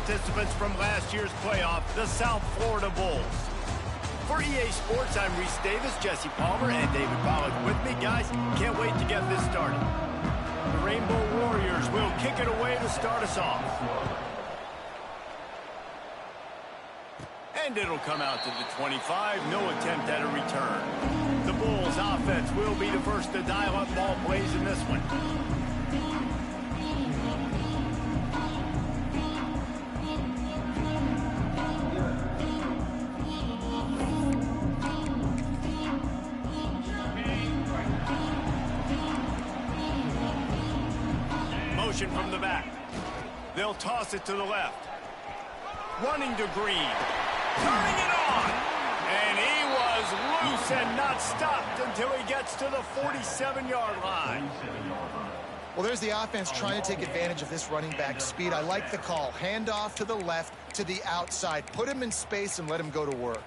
participants from last year's playoff, the South Florida Bulls. For EA Sports, I'm Reese Davis, Jesse Palmer, and David Pollack with me. Guys, can't wait to get this started. The Rainbow Warriors will kick it away to start us off. And it'll come out to the 25, no attempt at a return. The Bulls offense will be the first to dial up ball plays in this one. Motion from the back. They'll toss it to the left. Running to Green. Turning it on. And he was loose and not stopped until he gets to the 47-yard line. Well, there's the offense trying to take advantage of this running back speed. I like the call. Hand off to the left, to the outside. Put him in space and let him go to work.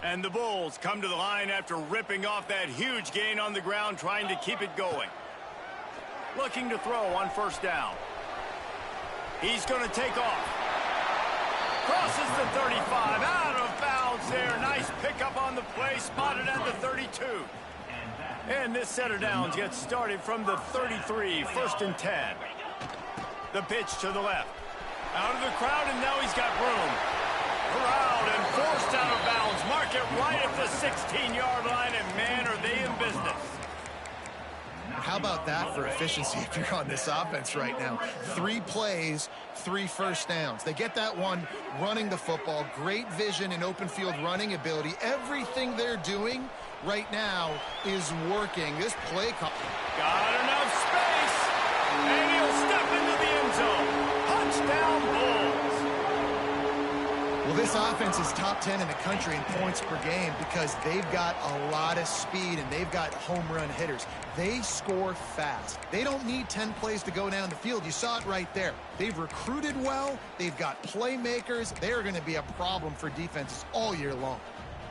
And the Bulls come to the line after ripping off that huge gain on the ground, trying to keep it going. Looking to throw on first down. He's going to take off. Crosses the 35, out of bounds there. Nice pickup on the play, spotted at the 32. And this set of downs gets started from the 33, 1st and 10. The pitch to the left. Out of the crowd, and now he's got room. Corralled and forced out of bounds. Mark it right at the 16-yard line, and man, are they in business. How about that for efficiency if you're on this offense right now? 3 plays, 3 first downs. They get that one running the football. Great vision and open field running ability. Everything they're doing right now is working. This play call. Got enough space. And he'll step into the end zone. Touchdown, Bulls. Well, this offense is top 10 in the country in points per game because they've got a lot of speed and they've got home run hitters. They score fast. They don't need 10 plays to go down the field. You saw it right there. They've recruited well. They've got playmakers. They're going to be a problem for defenses all year long.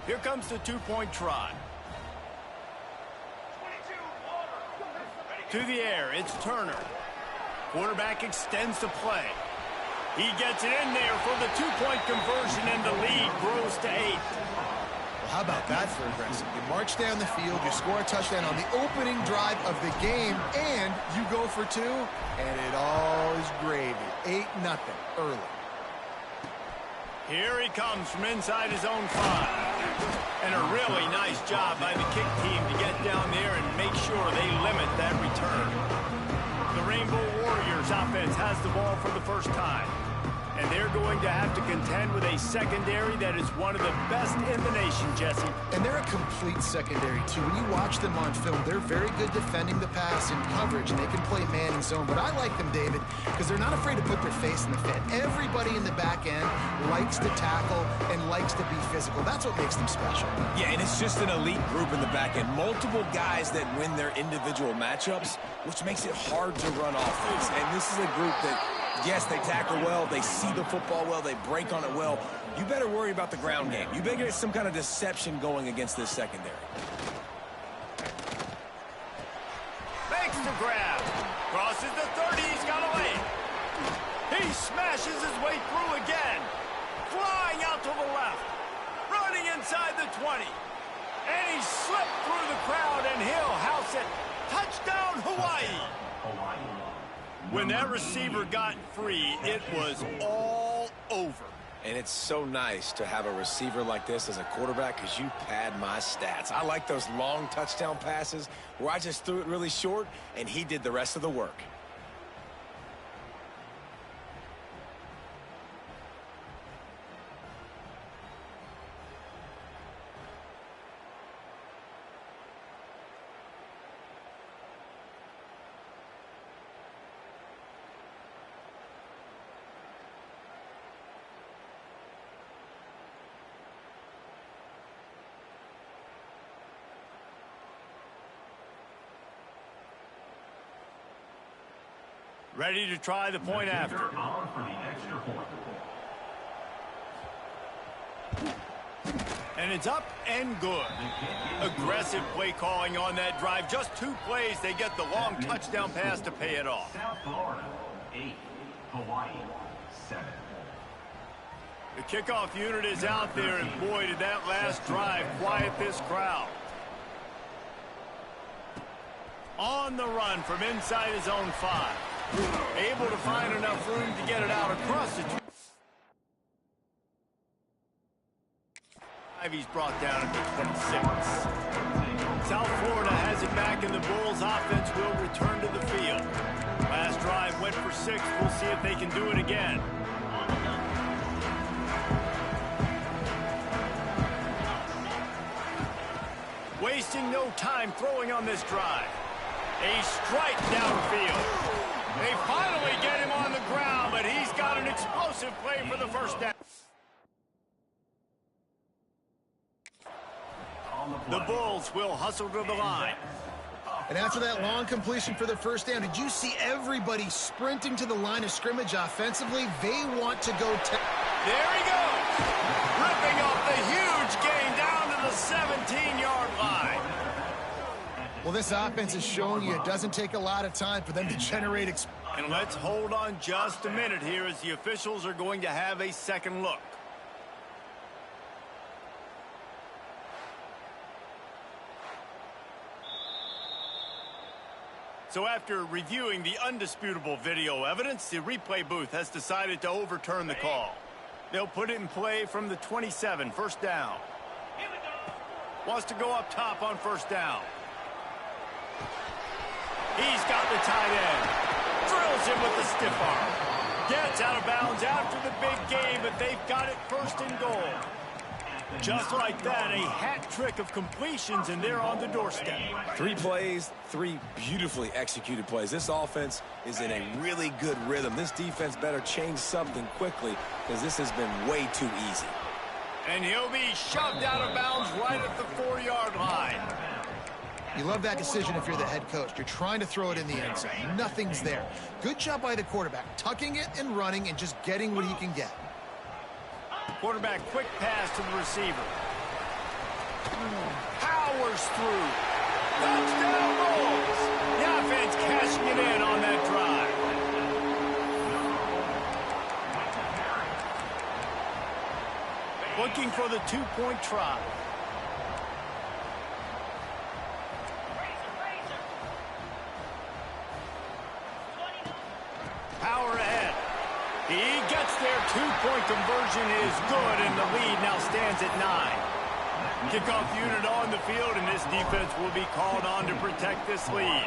Here comes the 2-point try. To the air, it's Turner. Quarterback extends the play. He gets it in there for the 2-point conversion, and the lead grows to 8. Well, how about that for aggressive? You march down the field, you score a touchdown on the opening drive of the game, and you go for 2, and it all is gravy. 8-0 early. Here he comes from inside his own 5. And a really nice job by the kick team to get down there and make sure they limit that return. The Rainbow Warriors offense has the ball for the first time. And they're going to have to contend with a secondary that is one of the best in the nation, Jesse. And they're a complete secondary, too. When you watch them on film, they're very good defending the pass and coverage, and they can play man and zone. But I like them, David, because they're not afraid to put their face in the fit. Everybody in the back end likes to tackle and likes to be physical. That's what makes them special. Yeah, and it's just an elite group in the back end. Multiple guys that win their individual matchups, which makes it hard to run offense. And this is a group that, yes, they tackle well, they see the football well, they break on it well. You better worry about the ground game. You better get some kind of deception going against this secondary. Makes the grab. Crosses the 30, he's got away. He smashes his way through again. Flying out to the left. Running inside the 20. And he slipped through the crowd, and he'll house it. Touchdown, Hawaii. When that receiver got free, it was all over. And it's so nice to have a receiver like this as a quarterback because you pad my stats. I like those long touchdown passes where I just threw it really short and he did the rest of the work. Ready to try the point after. And it's up and good. Aggressive play calling on that drive. Just 2 plays, they get the long touchdown pass to pay it off. The kickoff unit is out there, and boy, did that last drive quiet this crowd. On the run from inside his own 5. Able to find enough room to get it out across the 2. He's brought down at the 26. South Florida has it back, and the Bulls offense will return to the field. Last drive went for 6. We'll see if they can do it again. Wasting no time throwing on this drive. A strike downfield. They finally get him on the ground, but he's got an explosive play for the first down. The Bulls will hustle to the line. And after that long completion for the first down, did you see everybody sprinting to the line of scrimmage offensively? They want to go. There he goes. Ripping off the huge gain down to the 17-yard line. Well, this offense is showing you it doesn't take a lot of time for them to generate. And let's hold on just a minute here as the officials are going to have a second look. So after reviewing the undisputable video evidence, the replay booth has decided to overturn the call. They'll put it in play from the 27, first down. Wants to go up top on first down. He's got the tight end. Drills him with the stiff arm. Gets out of bounds after the big game, but they've got it first and goal. Just like that, a hat trick of completions, and they're on the doorstep. 3 plays, 3 beautifully executed plays. This offense is in a really good rhythm. This defense better change something quickly because this has been way too easy. And he'll be shoved out of bounds right at the 4-yard line. You love that decision if you're the head coach. You're trying to throw it in the end zone. Nothing's there. Good job by the quarterback, tucking it and running and just getting what he can get. Quarterback quick pass to the receiver. Powers through. Touchdown Bulls. The offense cashing it in on that drive. Looking for the 2-point try. Power ahead. He gets there. 2-point conversion is good, and the lead now stands at 9. Kickoff unit on the field, and this defense will be called on to protect this lead.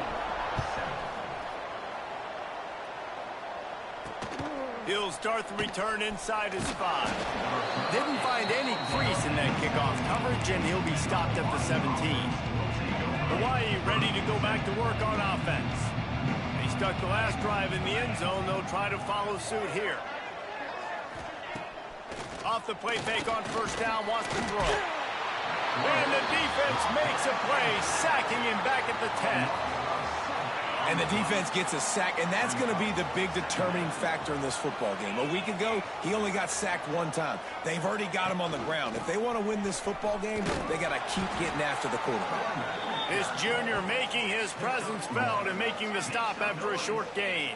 He'll start the return inside his 5. Didn't find any crease in that kickoff coverage, and he'll be stopped at the 17. Hawaii ready to go back to work on offense. They stuck the last drive in the end zone. They'll try to follow suit here. Off the play fake on first down, wants to throw. And the defense makes a play, sacking him back at the 10. And the defense gets a sack, and that's going to be the big determining factor in this football game. A week ago, he only got sacked 1 time. They've already got him on the ground. If they want to win this football game, they got to keep getting after the quarterback. This junior making his presence felt and making the stop after a short gain.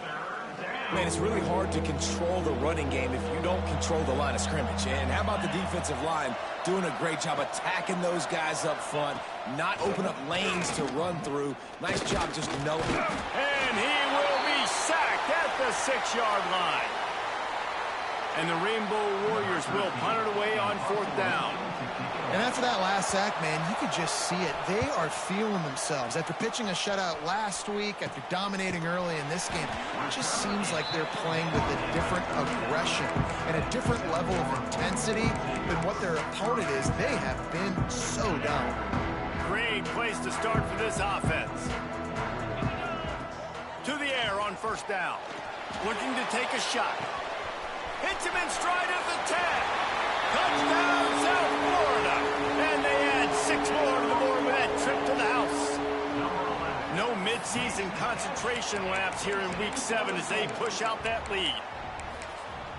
Man, it's really hard to control the running game if you don't control the line of scrimmage. And how about the defensive line doing a great job attacking those guys up front, not open up lanes to run through. Nice job just knowing. And he will be sacked at the 6-yard line. And the Rainbow Warriors will punt it away on 4th down. And after that last sack, man, you could just see it. They are feeling themselves. After pitching a shutout last week, after dominating early in this game, it just seems like they're playing with a different aggression and a different level of intensity than what their opponent is. They have been so down. Great place to start for this offense. To the air on first down. Looking to take a shot. Hits him in stride at the 10. Touchdown, South Florida. And they add 6 more to the board with that trip to the house. No midseason concentration laps here in Week 7 as they push out that lead.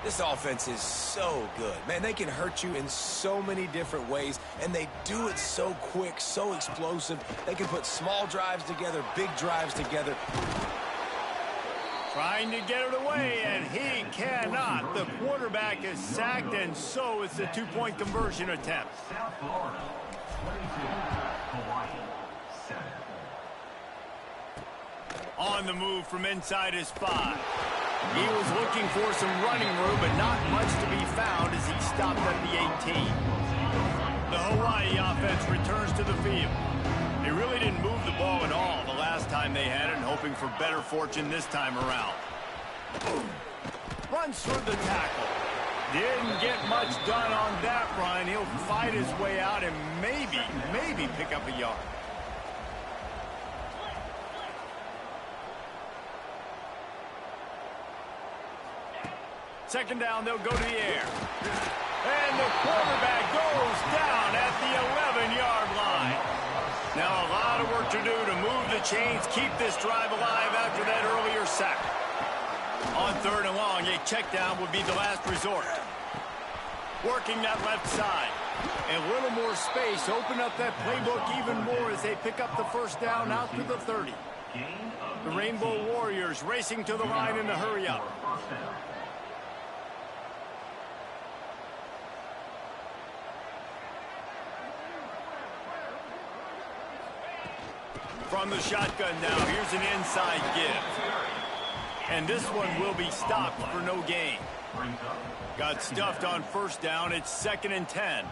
This offense is so good. Man, they can hurt you in so many different ways, and they do it so quick, so explosive. They can put small drives together, big drives together. Trying to get it away, and he cannot. The quarterback is sacked, and so it's a two-point conversion attempt. South Florida, 22, Hawaii, 7. On the move from inside his 5. He was looking for some running room, but not much to be found as he stopped at the 18. The Hawaii offense returns to the field. They really didn't move the ball at all the last time they had it, and hoping for better fortune this time around. Runs through the tackle. Didn't get much done on that run. He'll fight his way out and maybe pick up a yard. Second down, they'll go to the air. And the quarterback goes down at the 11-yard line. Now a lot of work to do to move the chains, keep this drive alive after that earlier sack. On third and long, a check down would be the last resort. Working that left side. And a little more space, open up that playbook even more as they pick up the first down out to the 30. The Rainbow Warriors racing to the line in the hurry up. From the shotgun now, here's an inside give. And this one will be stopped for no gain. Got stuffed on first down. It's 2nd and 10.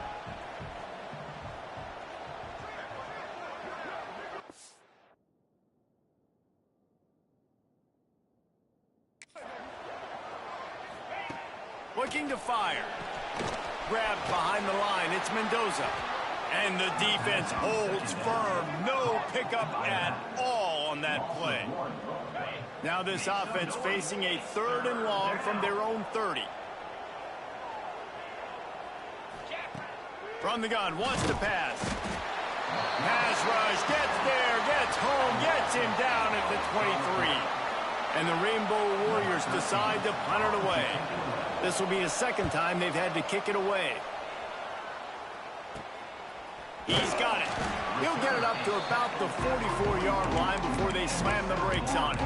Looking to fire. Grabbed behind the line. It's Mendoza. And the defense holds firm. No pickup at all on that play. Now this offense facing a 3rd and long from their own 30. From the gun, wants to pass. Pass rush, gets there, gets home, gets him down at the 23. And the Rainbow Warriors decide to punt it away. This will be the 2nd time they've had to kick it away. He's got it. He'll get it up to about the 44-yard line before they slam the brakes on it.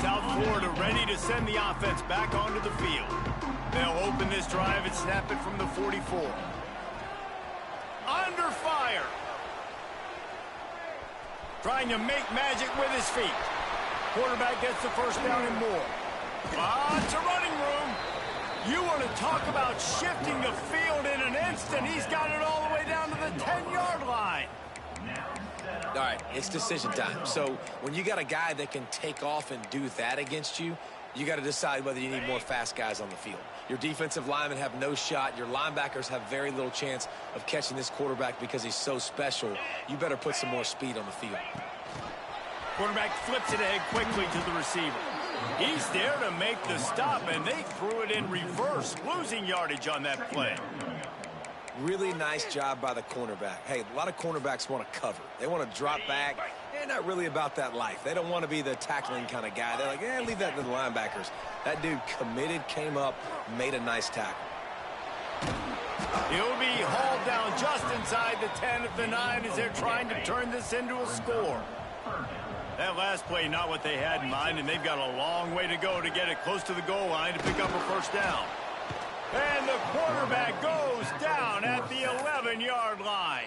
South Florida ready to send the offense back onto the field. They'll open this drive and snap it from the 44. Under fire. Trying to make magic with his feet. Quarterback gets the first down and more. It's a running room. You want to talk about shifting the field in an instant. He's got it all the way down to the 10-yard line. All right, it's decision time. So when you got a guy that can take off and do that against you, you got to decide whether you need more fast guys on the field. Your defensive linemen have no shot. Your linebackers have very little chance of catching this quarterback because he's so special. You better put some more speed on the field. Quarterback flips it ahead quickly to the receiver. He's there to make the stop, and they threw it in reverse, losing yardage on that play. Really nice job by the cornerback. Hey, a lot of cornerbacks want to cover. They want to drop back. They're not really about that life. They don't want to be the tackling kind of guy. They're like, leave that to the linebackers. That dude committed, came up, made a nice tackle. He'll be hauled down just inside the 10 at the 9 as they're trying to turn this into a score. That last play, not what they had in mind, and they've got a long way to go to get it close to the goal line to pick up a first down. And the quarterback goes down at the 11-yard line.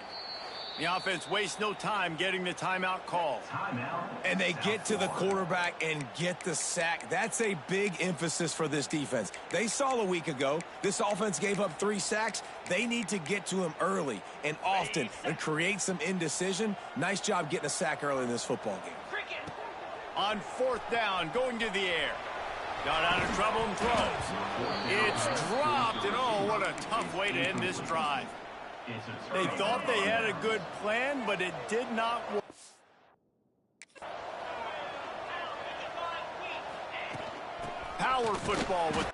The offense wastes no time getting the timeout called. And they get to the quarterback and get the sack. That's a big emphasis for this defense. They saw a week ago, this offense gave up 3 sacks. They need to get to him early and often and create some indecision. Nice job getting a sack early in this football game. On 4th down, going to the air. Got out of trouble and throws. It's dropped, and oh, what a tough way to end this drive. They thought they had a good plan, but it did not work. Power football with...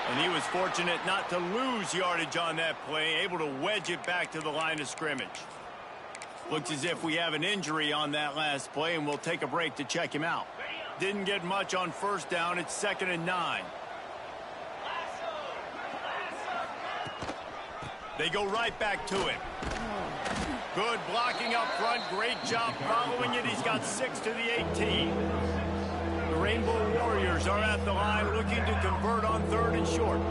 And he was fortunate not to lose yardage on that play, able to wedge it back to the line of scrimmage. Looks as if we have an injury on that last play, and we'll take a break to check him out. Didn't get much on first down. It's 2nd and 9. They go right back to it. Good blocking up front. Great job following it. He's got 6 to the 18. The Rainbow Warriors are at the line looking to convert on 3rd and short.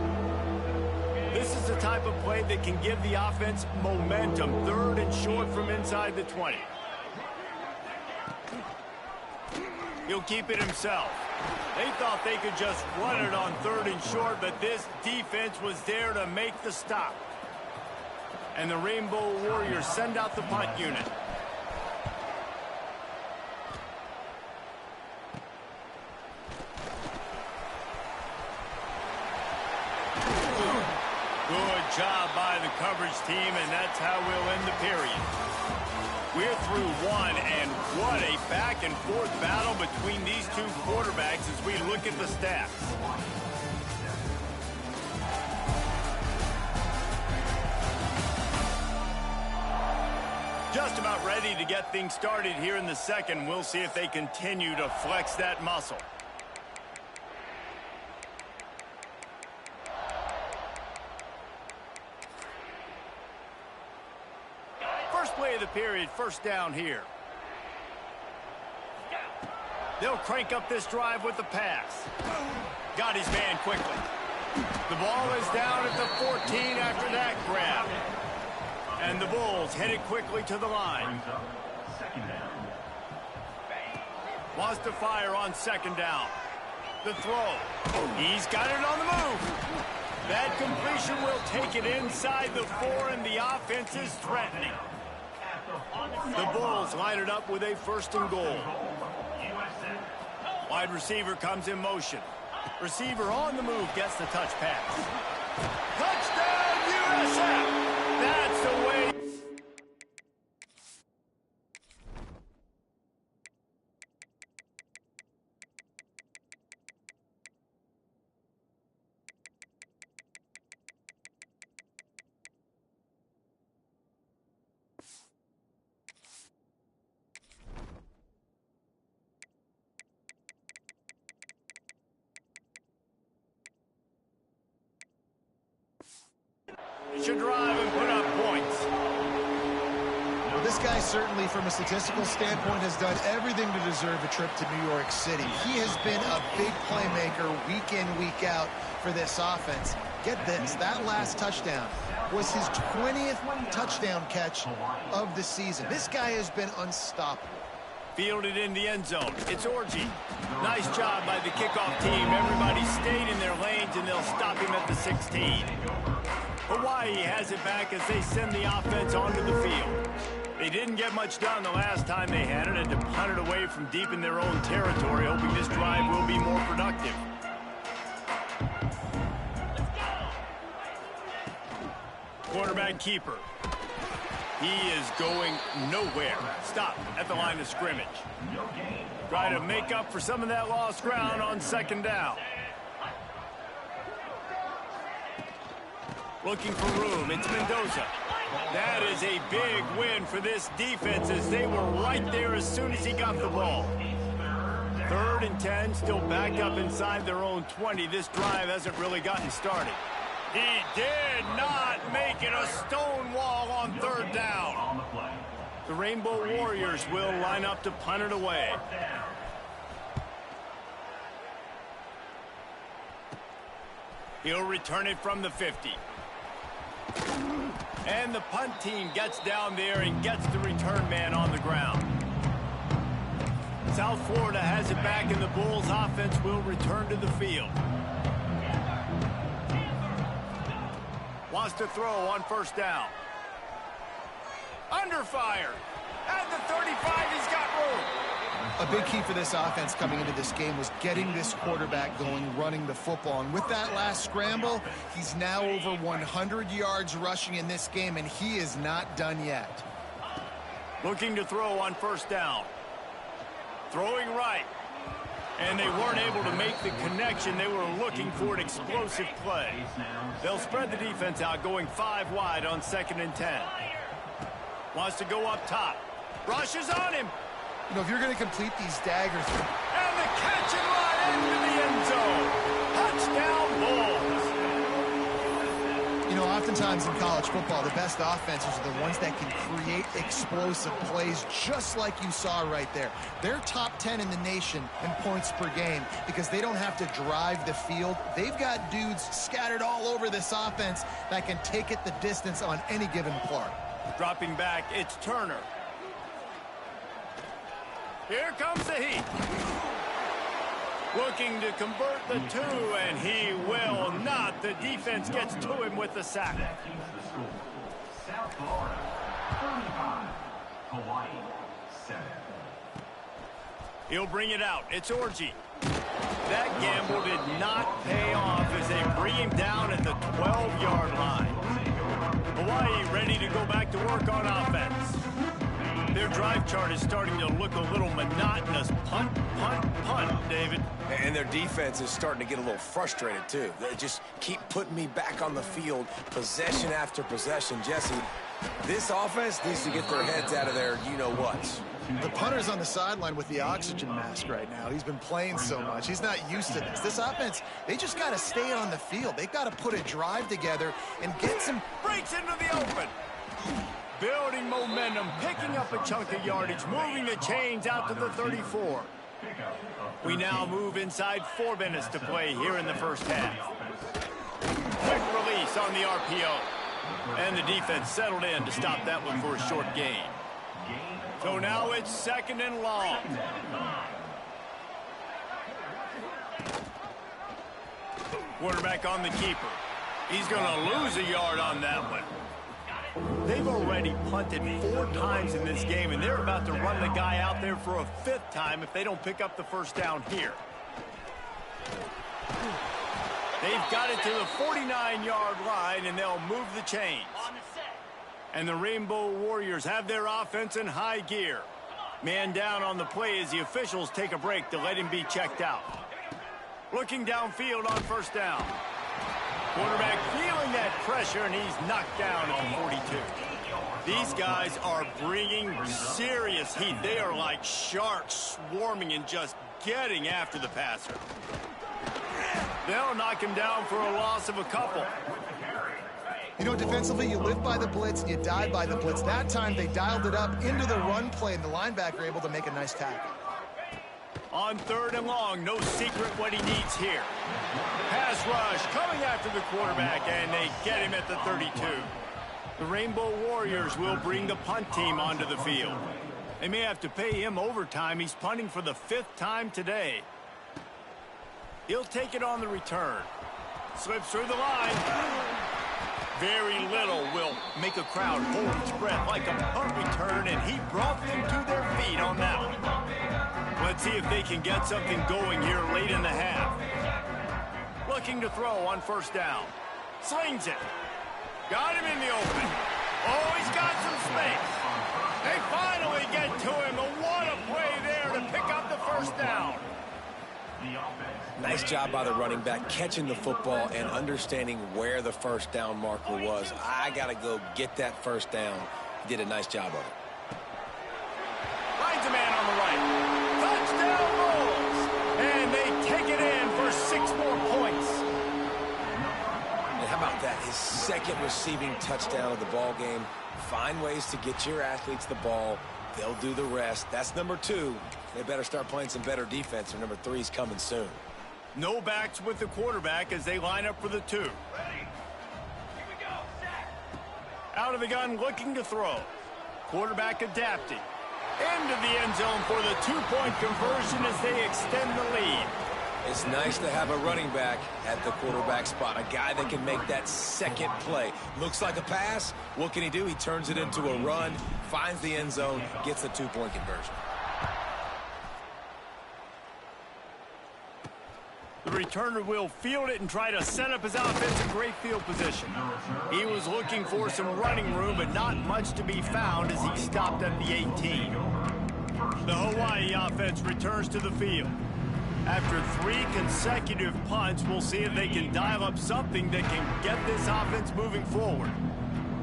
This is the type of play that can give the offense momentum. 3rd and short from inside the 20. He'll keep it himself. They thought they could just run it on 3rd and short, but this defense was there to make the stop. And the Rainbow Warriors send out the punt unit. Good job by the coverage team, and that's how we'll end the period. We're through one, and what a back-and-forth battle between these two quarterbacks as we look at the stats. Just about ready to get things started here in the second. We'll see if they continue to flex that muscle. First play of the period, 1st down here. They'll crank up this drive with the pass. Got his man quickly. The ball is down at the 14 after that grab. And the Bulls headed quickly to the line. Wants to fire on 2nd down. The throw. He's got it on the move. That completion will take it inside the 4, and the offense is threatening. The Bulls line it up with a 1st and goal. Wide receiver comes in motion. Receiver on the move gets the touch pass. Touchdown, USF! That's the way. Should drive and put up points. Well, this guy certainly, from a statistical standpoint, has done everything to deserve a trip to New York City. He has been a big playmaker week in, week out for this offense. Get this, that last touchdown was his 20th touchdown catch of the season. This guy has been unstoppable. Fielded in the end zone. It's Orji. Nice job by the kickoff team. Everybody stayed in their lanes, and they'll stop him at the 16. Hawaii has it back as they send the offense onto the field. They didn't get much done the last time they had it, and to punt it away from deep in their own territory, hoping this drive will be more productive. Quarterback keeper. He is going nowhere. Stop at the line of scrimmage. Try to make up for some of that lost ground on 2nd down. Looking for room. It's Mendoza. That is a big win for this defense as they were right there as soon as he got the ball. 3rd and 10, still back up inside their own 20. This drive hasn't really gotten started. He did not make it a stone wall on 3rd down. The Rainbow Warriors will line up to punt it away. He'll return it from the 50. And the punt team gets down there and gets the return man on the ground. South Florida has it back, and the Bulls offense will return to the field. Wants to throw on 1st down. Under fire. At the 35, he's got room. A big key for this offense coming into this game was getting this quarterback going, running the football. And with that last scramble, he's now over 100 yards rushing in this game, and he is not done yet. Looking to throw on 1st down. Throwing right. And they weren't able to make the connection. They were looking for an explosive play. They'll spread the defense out, going 5 wide on 2nd and 10. Wants to go up top. Rushes on him. You know, if you're going to complete these dagger throws. And the catch and run into the end zone. Touchdown, Bulls. You know, oftentimes in college football, the best offenses are the ones that can create explosive plays just like you saw right there. They're top 10 in the nation in points per game because they don't have to drive the field. They've got dudes scattered all over this offense that can take it the distance on any given play. Dropping back, it's Turner. Here comes the heat. Looking to convert the two, and he will not. The defense gets to him with the sack. That keeps the score. South Florida, 35. Hawaii, 7. He'll bring it out. It's Orji. That gamble did not pay off as they bring him down at the 12-yard line. Hawaii ready to go back to work on offense. Their drive chart is starting to look a little monotonous. Punt, punt, punt, David. And their defense is starting to get a little frustrated, too. They just keep putting me back on the field, possession after possession. Jesse, this offense needs to get their heads out of their you-know-whats. The punter's on the sideline with the oxygen mask right now. He's been playing so much. He's not used to this. This offense, they just got to stay on the field. They've got to put a drive together and get some... Breaks into the open. Building momentum, picking up a chunk of yardage, moving the chains out to the 34. We now move inside 4 minutes to play here in the first half. Quick release on the RPO. And the defense settled in to stop that one for a short gain. So now it's 2nd and long. Quarterback on the keeper. He's going to lose a yard on that one. They've already punted 4 times in this game, and they're about to run the guy out there for a 5th time if they don't pick up the first down here. They've got it to the 49-yard line, and they'll move the chains. And the Rainbow Warriors have their offense in high gear. Man down on the play as the officials take a break to let him be checked out. Looking downfield on first down. Quarterback feeling that pressure, and he's knocked down at the 42. These guys are bringing serious heat. They are like sharks swarming and just getting after the passer. They'll knock him down for a loss of a couple. You know, defensively, you live by the blitz and you die by the blitz. That time, they dialed it up into the run play, and the linebacker able to make a nice tackle. On 3rd and long, no secret what he needs here. Pass rush coming after the quarterback, and they get him at the 32. The Rainbow Warriors will bring the punt team onto the field. They may have to pay him overtime. He's punting for the 5th time today. He'll take it on the return. Slips through the line. Very little will make a crowd hold its breath like a punt return, and he brought them to their feet on that one. Let's see if they can get something going here late in the half. Looking to throw on first down. Slings it. Got him in the open. Oh, he's got some space. They finally get to him. But what a play there to pick up the first down. Nice job by the running back, catching the football and understanding where the first down marker was. I got to go get that first down. He did a nice job of it. Finds a man on the right. Touchdown Bulls. And they take it in for 6 more points. And how about that? His 2nd receiving touchdown of the ball game. Find ways to get your athletes the ball. They'll do the rest. That's number 2. They better start playing some better defense, or number 3 is coming soon. No backs with the quarterback as they line up for the 2. Ready. Here we go. Out of the gun, looking to throw. Quarterback adapting. Into the end zone for the 2-point conversion as they extend the lead. It's nice to have a running back at the quarterback spot, a guy that can make that 2nd play. Looks like a pass. What can he do? He turns it into a run, finds the end zone, gets the 2-point conversion. The returner will field it and try to set up his offense in great field position. He was looking for some running room, but not much to be found as he stopped at the 18. The Hawaii offense returns to the field. After 3 consecutive punts, we'll see if they can dial up something that can get this offense moving forward.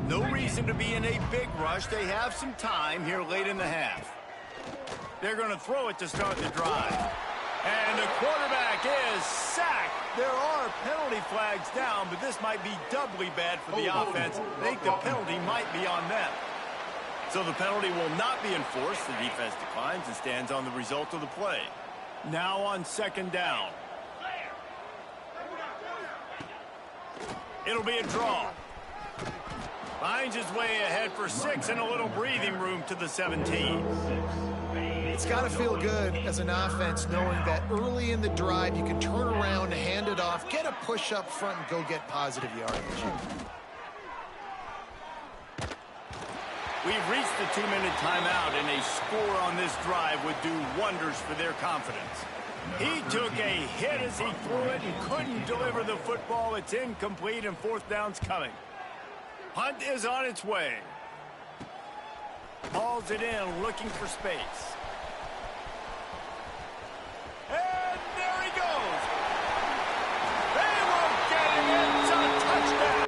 No reason to be in a big rush. They have some time here late in the half. They're going to throw it to start the drive. And the quarterback is sacked There are penalty flags down, but this might be doubly bad for the offense. I think the penalty might be on them. So the penalty will not be enforced. The defense declines and stands on the result of the play. Now on second down. It'll be a draw. Finds his way ahead for 6 and a little breathing room to the 17. It's got to feel good as an offense knowing that early in the drive you can turn around, hand it off, get a push up front, and go get positive yardage. We've reached the 2-minute timeout, and a score on this drive would do wonders for their confidence. He took a hit as he threw it and couldn't deliver the football. It's incomplete, and fourth down's coming. Punt is on its way. Hauls it in, looking for space. And there he goes. They won't get him. It's a touchdown.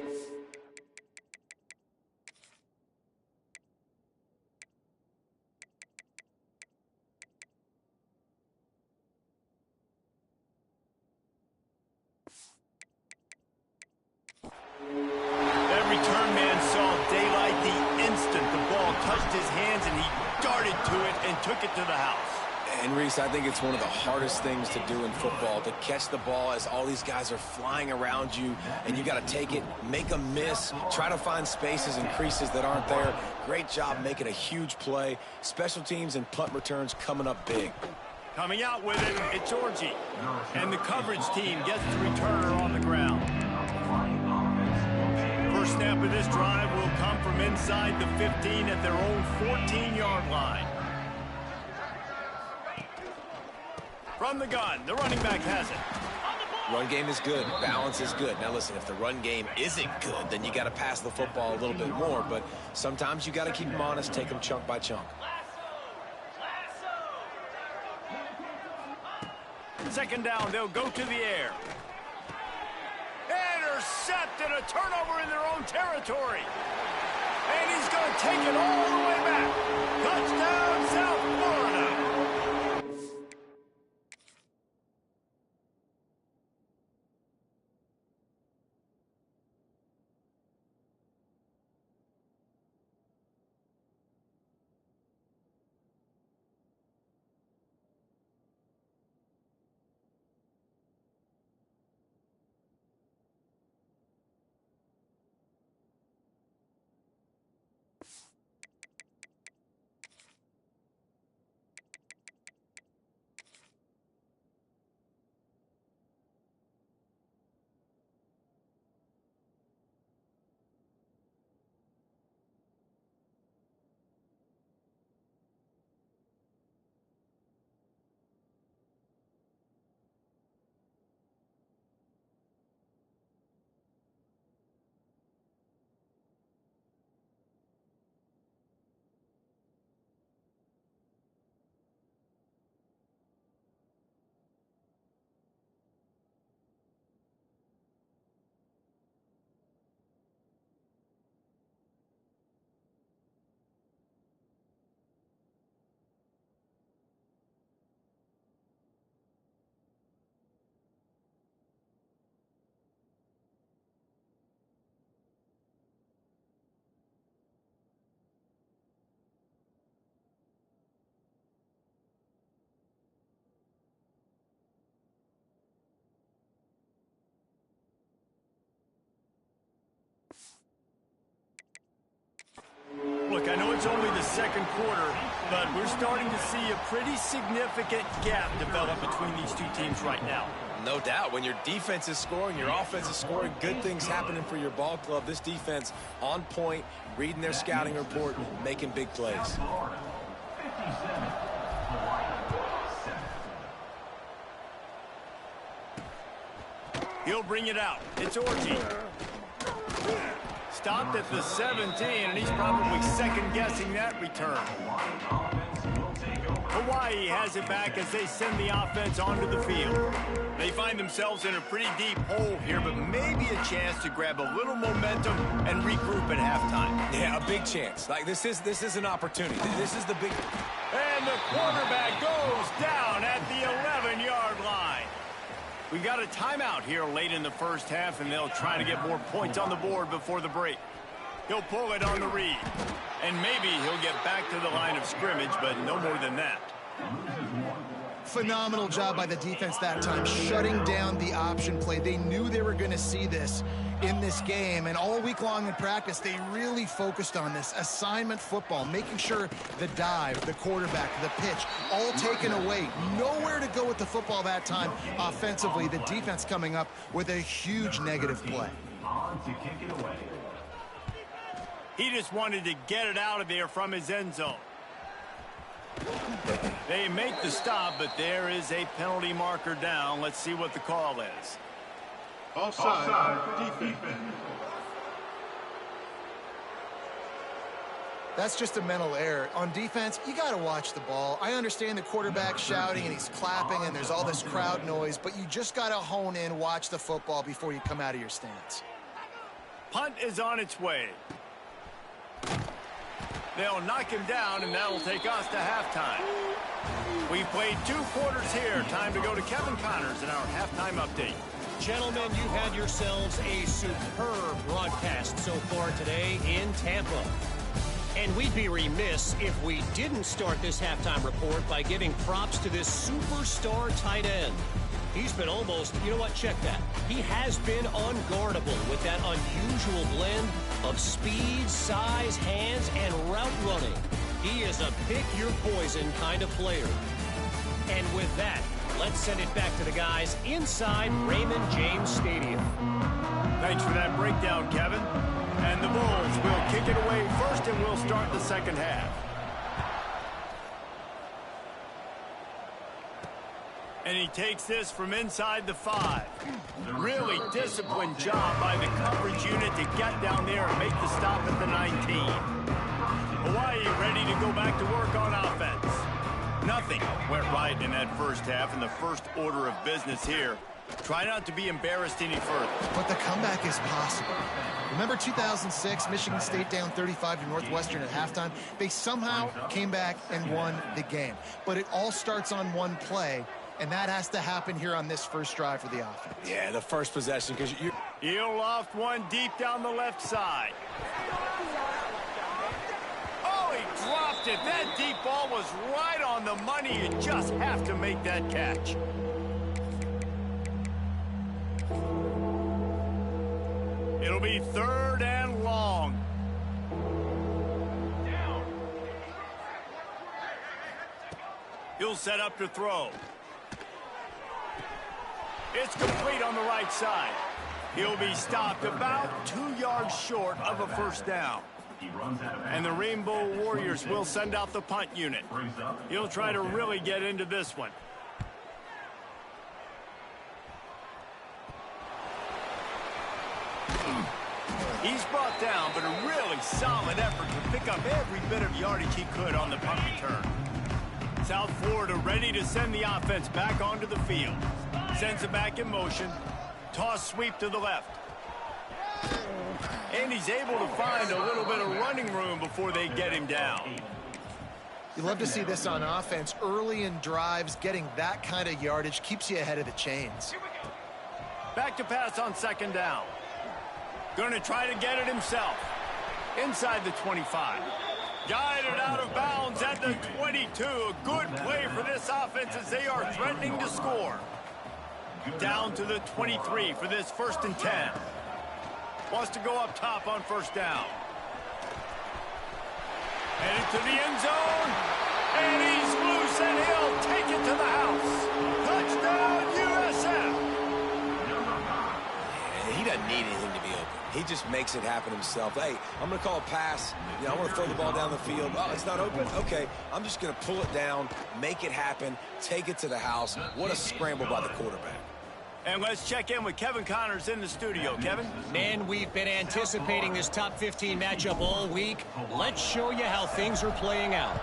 That return man saw daylight the instant the ball touched his hands, and he darted to it and took it to the house. And Reese, I think it's one of the hardest things to do in football, to catch the ball as all these guys are flying around you, and you got to take it, make a miss, try to find spaces and creases that aren't there. Great job making a huge play. Special teams and punt returns coming up big. Coming out with it, it's Orgy. And the coverage team gets the returner on the ground. First snap of this drive will come from inside the 15 at their own 14-yard line. From the gun, the running back has it. Run game is good. Balance is good. Now, listen, if the run game isn't good, then you got to pass the football a little bit more. But sometimes you got to keep them honest, take them chunk by chunk. Second down, they'll go to the air. Intercepted, a turnover in their own territory. And he's going to take it all the way back. Touchdown, South Florida. Look, I know it's only the second quarter, but we're starting to see a pretty significant gap develop between these two teams right now. No doubt. When your defense is scoring, your offense is scoring, good things happening for your ball club. This defense on point, reading their scouting report, making big plays. He'll bring it out. It's Orgy. Stopped at the 17, and he's probably second-guessing that return. Hawaii has it back as they send the offense onto the field. They find themselves in a pretty deep hole here, but maybe a chance to grab a little momentum and regroup at halftime. Yeah, a big chance. Like, this is an opportunity. This is the big... And the quarterback goes down at the 11-yard line. We've got a timeout here late in the first half, and they'll try to get more points on the board before the break. He'll pull it on the read. And maybe he'll get back to the line of scrimmage, but no more than that. Phenomenal job by the defense that time, shutting down the option play. They knew they were going to see this in this game, and all week long in practice, they really focused on this assignment football, making sure the dive, the quarterback, the pitch, all taken away. Nowhere to go with the football that time offensively. The defense coming up with a huge negative play. On to kick it away. He just wanted to get it out of there from his end zone. They make the stop, but there is a penalty marker down. Let's see what the call is. Offside, defense. That's just a mental error. On defense, you got to watch the ball. I understand the quarterback shouting and he's clapping and there's all this crowd noise, but you just got to hone in, watch the football before you come out of your stance. Punt is on its way. They'll knock him down, and that'll take us to halftime. We've played 2 quarters here. Time to go to Kevin Connors in our halftime update. Gentlemen, you've had yourselves a superb broadcast so far today in Tampa. And we'd be remiss if we didn't start this halftime report by giving props to this superstar tight end. He's been almost, you know what, check that. He has been unguardable with that unusual blend of speed, size, hands, and route running. He is a pick-your-poison kind of player. And with that, let's send it back to the guys inside Raymond James Stadium. Thanks for that breakdown, Kevin. And the Bulls will kick it away first, and we'll start the second half. And he takes this from inside the 5. Really disciplined job by the coverage unit to get down there and make the stop at the 19. Hawaii ready to go back to work on offense. Nothing went right in that first half, and the first order of business here. Try not to be embarrassed any further. But the comeback is possible. Remember 2006, Michigan State down 35 to Northwestern at halftime? They somehow came back and won the game. But it all starts on one play. And that has to happen here on this first drive for the offense. Yeah, the first possession, because you... He'll loft one deep down the left side. Oh, he dropped it. That deep ball was right on the money. You just have to make that catch. It'll be 3rd and long. He'll set up to throw. It's complete on the right side. He'll be stopped about 2 yards short of a first down. And the Rainbow Warriors will send out the punt unit. He'll try to really get into this one. He's brought down, but a really solid effort to pick up every bit of yardage he could on the punt return. South Florida ready to send the offense back onto the field. Sends it back in motion. Toss sweep to the left. And he's able to find a little bit of running room before they get him down. You love to see this on offense. Early in drives, getting that kind of yardage keeps you ahead of the chains. Back to pass on 2nd down. Going to try to get it himself. Inside the 25. Guided out of bounds at the 22. A good play for this offense as they are threatening to score. Down to the 23 for this 1st and 10. Wants to go up top on 1st down. Headed to the end zone. And he's loose, and he'll take it to the house. Touchdown, USF. He doesn't need anything to be open. He just makes it happen himself. Hey, I'm going to call a pass. You know, I want to throw the ball down the field. Oh, it's not open? Okay, I'm just going to pull it down, make it happen, take it to the house. What a scramble by the quarterback. And let's check in with Kevin Connors in the studio. Kevin? Man, we've been anticipating this top 15 matchup all week. Let's show you how things are playing out.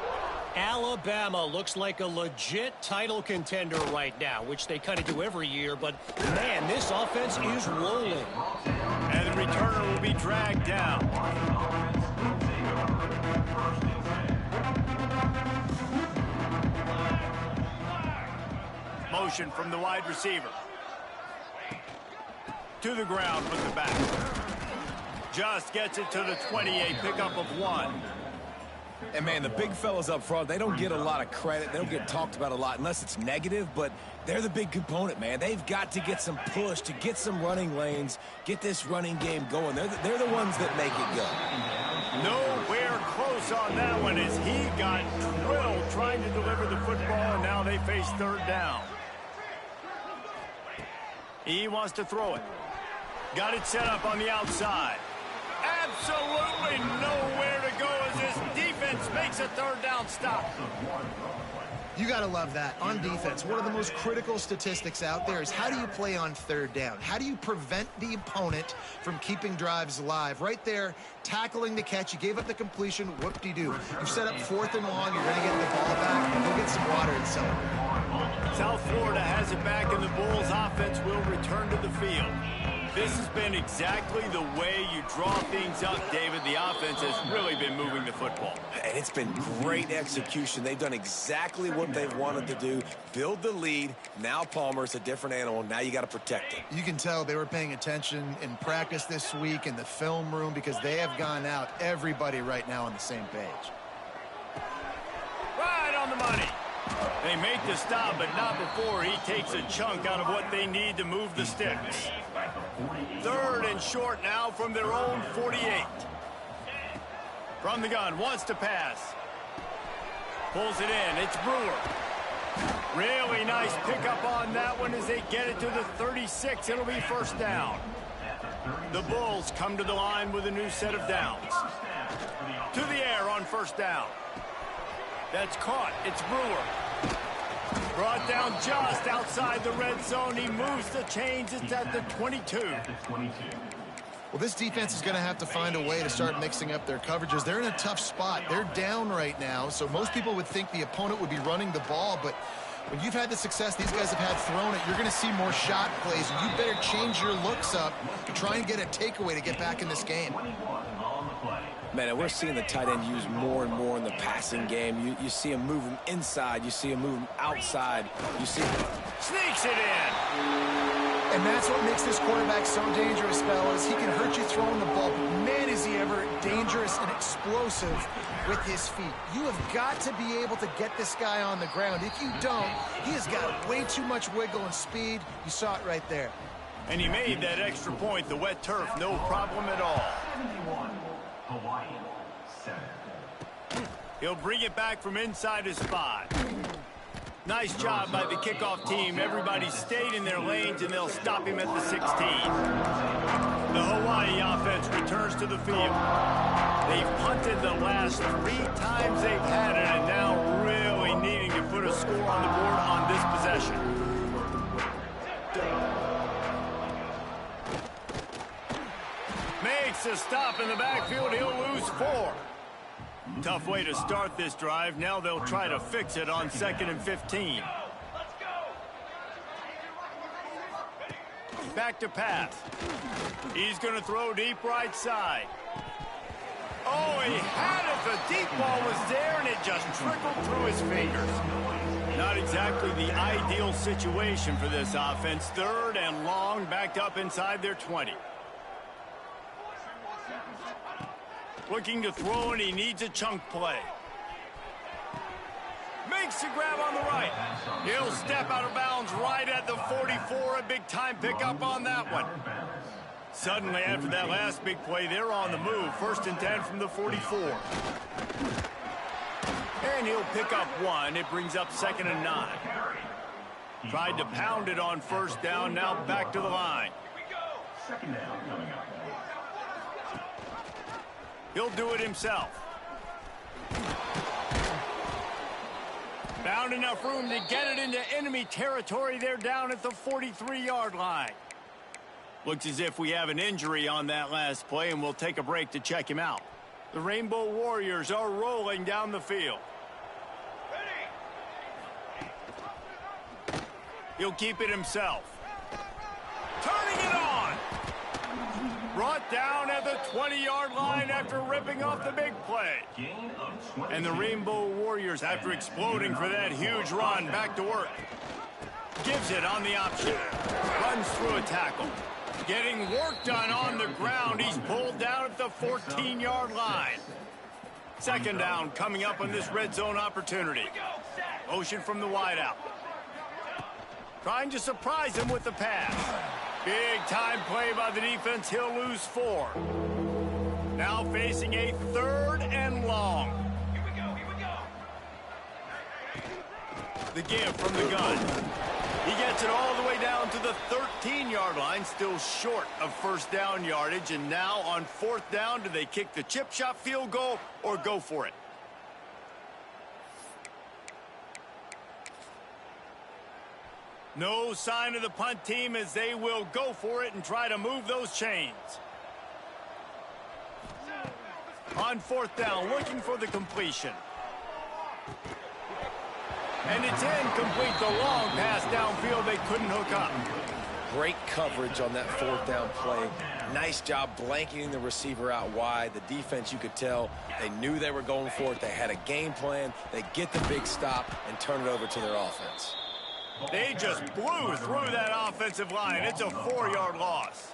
Alabama looks like a legit title contender right now, which they kind of do every year, but man, this offense is rolling. And the returner will be dragged down. Motion from the wide receiver. To the ground with the back. Just gets it to the 28, pickup of 1. And, man, the big fellas up front, they don't get a lot of credit. They don't get talked about a lot unless it's negative, but they're the big component, man. They've got to get some push, to get some running lanes, get this running game going. They're the ones that make it go. Nowhere close on that one as he got drilled trying to deliver the football, and now they face third down. He wants to throw it. Got it set up on the outside. Absolutely nowhere to go as this defense makes a third down stop. You got to love that. On defense, one of the most critical statistics out there is how do you play on third down? How do you prevent the opponent from keeping drives alive? Right there, tackling the catch. You gave up the completion. Whoop-de-doo. You've set up 4th and long. You're going to get the ball back, and go get some water and celebrate. South Florida has it back, and the Bulls offense will return to the field. This has been exactly the way you draw things up, David. The offense has really been moving the football. And it's been great execution. They've done exactly what they've wanted to do. Build the lead. Now Palmer's a different animal. Now you got to protect him. You can tell they were paying attention in practice this week in the film room because they have gone out, everybody right now on the same page. Right on the money. They make the stop, but not before he takes a chunk out of what they need to move the sticks. 3rd and short now from their own 48. From the gun, wants to pass. Pulls it in, it's Brewer. Really nice pickup on that one as they get it to the 36. It'll be first down. The Bulls come to the line with a new set of downs. To the air on first down. That's caught. It's Brewer. Brought down just outside the red zone. He moves the chains. It's at the 22. Well, this defense is going to have to find a way to start mixing up their coverages. They're in a tough spot. They're down right now, so most people would think the opponent would be running the ball, but when you've had the success these guys have had throwing it, you're going to see more shot plays, and you better change your looks up to try and get a takeaway to get back in this game. Man, and we're seeing the tight end used more and more in the passing game. You see him move him inside. You see him move him outside. You see him... Sneaks it in. And that's what makes this quarterback so dangerous, fellas. He can hurt you throwing the ball, but man, is he ever dangerous and explosive with his feet. You have got to be able to get this guy on the ground. If you don't, he has got way too much wiggle and speed. You saw it right there. And he made that extra point. The wet turf, no problem at all. 71, Hawaii, 7. He'll bring it back from inside his spot. Nice job by the kickoff team. Everybody stayed in their lanes, and they'll stop him at the 16. The Hawaii offense returns to the field. They've punted the last 3 times they've had it, and now really needing to put a score on the board on this possession. Makes a stop in the backfield. He'll lose 4. Tough way to start this drive. Now they'll try to fix it on 2nd and 15. Back to pass. He's going to throw deep right side. Oh, he had it. The deep ball was there, and it just trickled through his fingers. Not exactly the ideal situation for this offense. 3rd and long, backed up inside their 20. Looking to throw, and he needs a chunk play. Makes the grab on the right. He'll step out of bounds right at the 44. A big-time pickup on that one. Suddenly, after that last big play, they're on the move. 1st and 10 from the 44. And he'll pick up 1. It brings up 2nd and 9. Tried to pound it on 1st down. Now back to the line. 2nd down coming up. He'll do it himself. Found enough room to get it into enemy territory. They're down at the 43-yard line. Looks as if we have an injury on that last play, and we'll take a break to check him out. The Rainbow Warriors are rolling down the field. He'll keep it himself. Turning it on. Brought down at the 20-yard line after ripping off the big play. And the Rainbow Warriors, after exploding for that huge run, back to work. Gives it on the option. Runs through a tackle. Getting work done on the ground. He's pulled down at the 14-yard line. Second down coming up on this red zone opportunity. Motion from the wideout. Trying to surprise him with the pass. Big time play by the defense. He'll lose 4. Now facing a 3rd and long. Here we go. The give from the gun. He gets it all the way down to the 13-yard line, still short of first down yardage. And now on 4th down, do they kick the chip shot field goal or go for it? No sign of the punt team as they will go for it and try to move those chains. On 4th down, looking for the completion. And it's incomplete. The long pass downfield they couldn't hook up. Great coverage on that 4th down play. Nice job blanketing the receiver out wide. The defense, you could tell, they knew they were going for it. They had a game plan. They get the big stop and turn it over to their offense. They just blew through that offensive line. It's a 4-yard loss.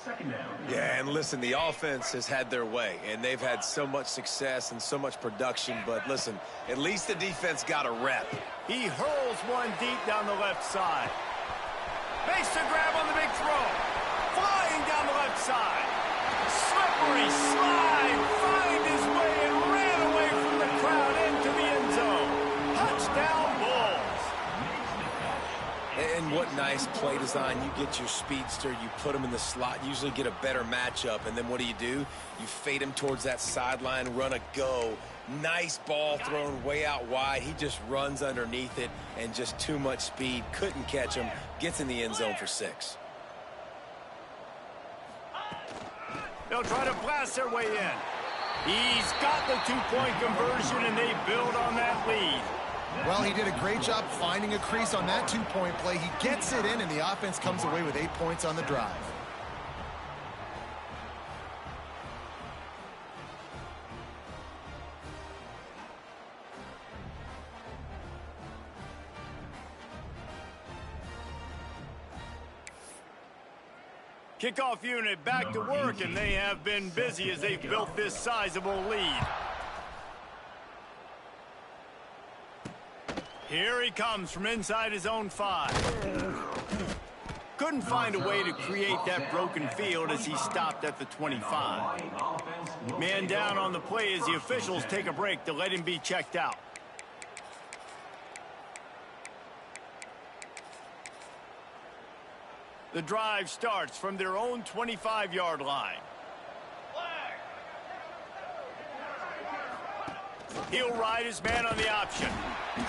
Second down. Yeah, and listen, the offense has had their way, and they've had so much success and so much production. But listen, at least the defense got a rep. He hurls one deep down the left side. Makes the grab on the big throw. Flying down the left side. Slippery slide. Find his way and ran away from the crowd into the end zone. Touchdown, Bulls. And what nice play design. You get your speedster, you put him in the slot, usually get a better matchup, and then what do? You fade him towards that sideline, run a go. Nice ball thrown way out wide. He just runs underneath it, and just too much speed. Couldn't catch him. Gets in the end zone for 6. They'll try to blast their way in. He's got the 2-point conversion, and they build on that lead. Well, he did a great job finding a crease on that 2-point play. He gets it in, and the offense comes away with 8 points on the drive. Kickoff unit back to work, and they have been busy as they've built this sizable lead. Here he comes from inside his own 5. Couldn't find a way to create that broken field as he stopped at the 25. Man down on the play as the officials take a break to let him be checked out. The drive starts from their own 25-yard line. He'll ride his man on the option.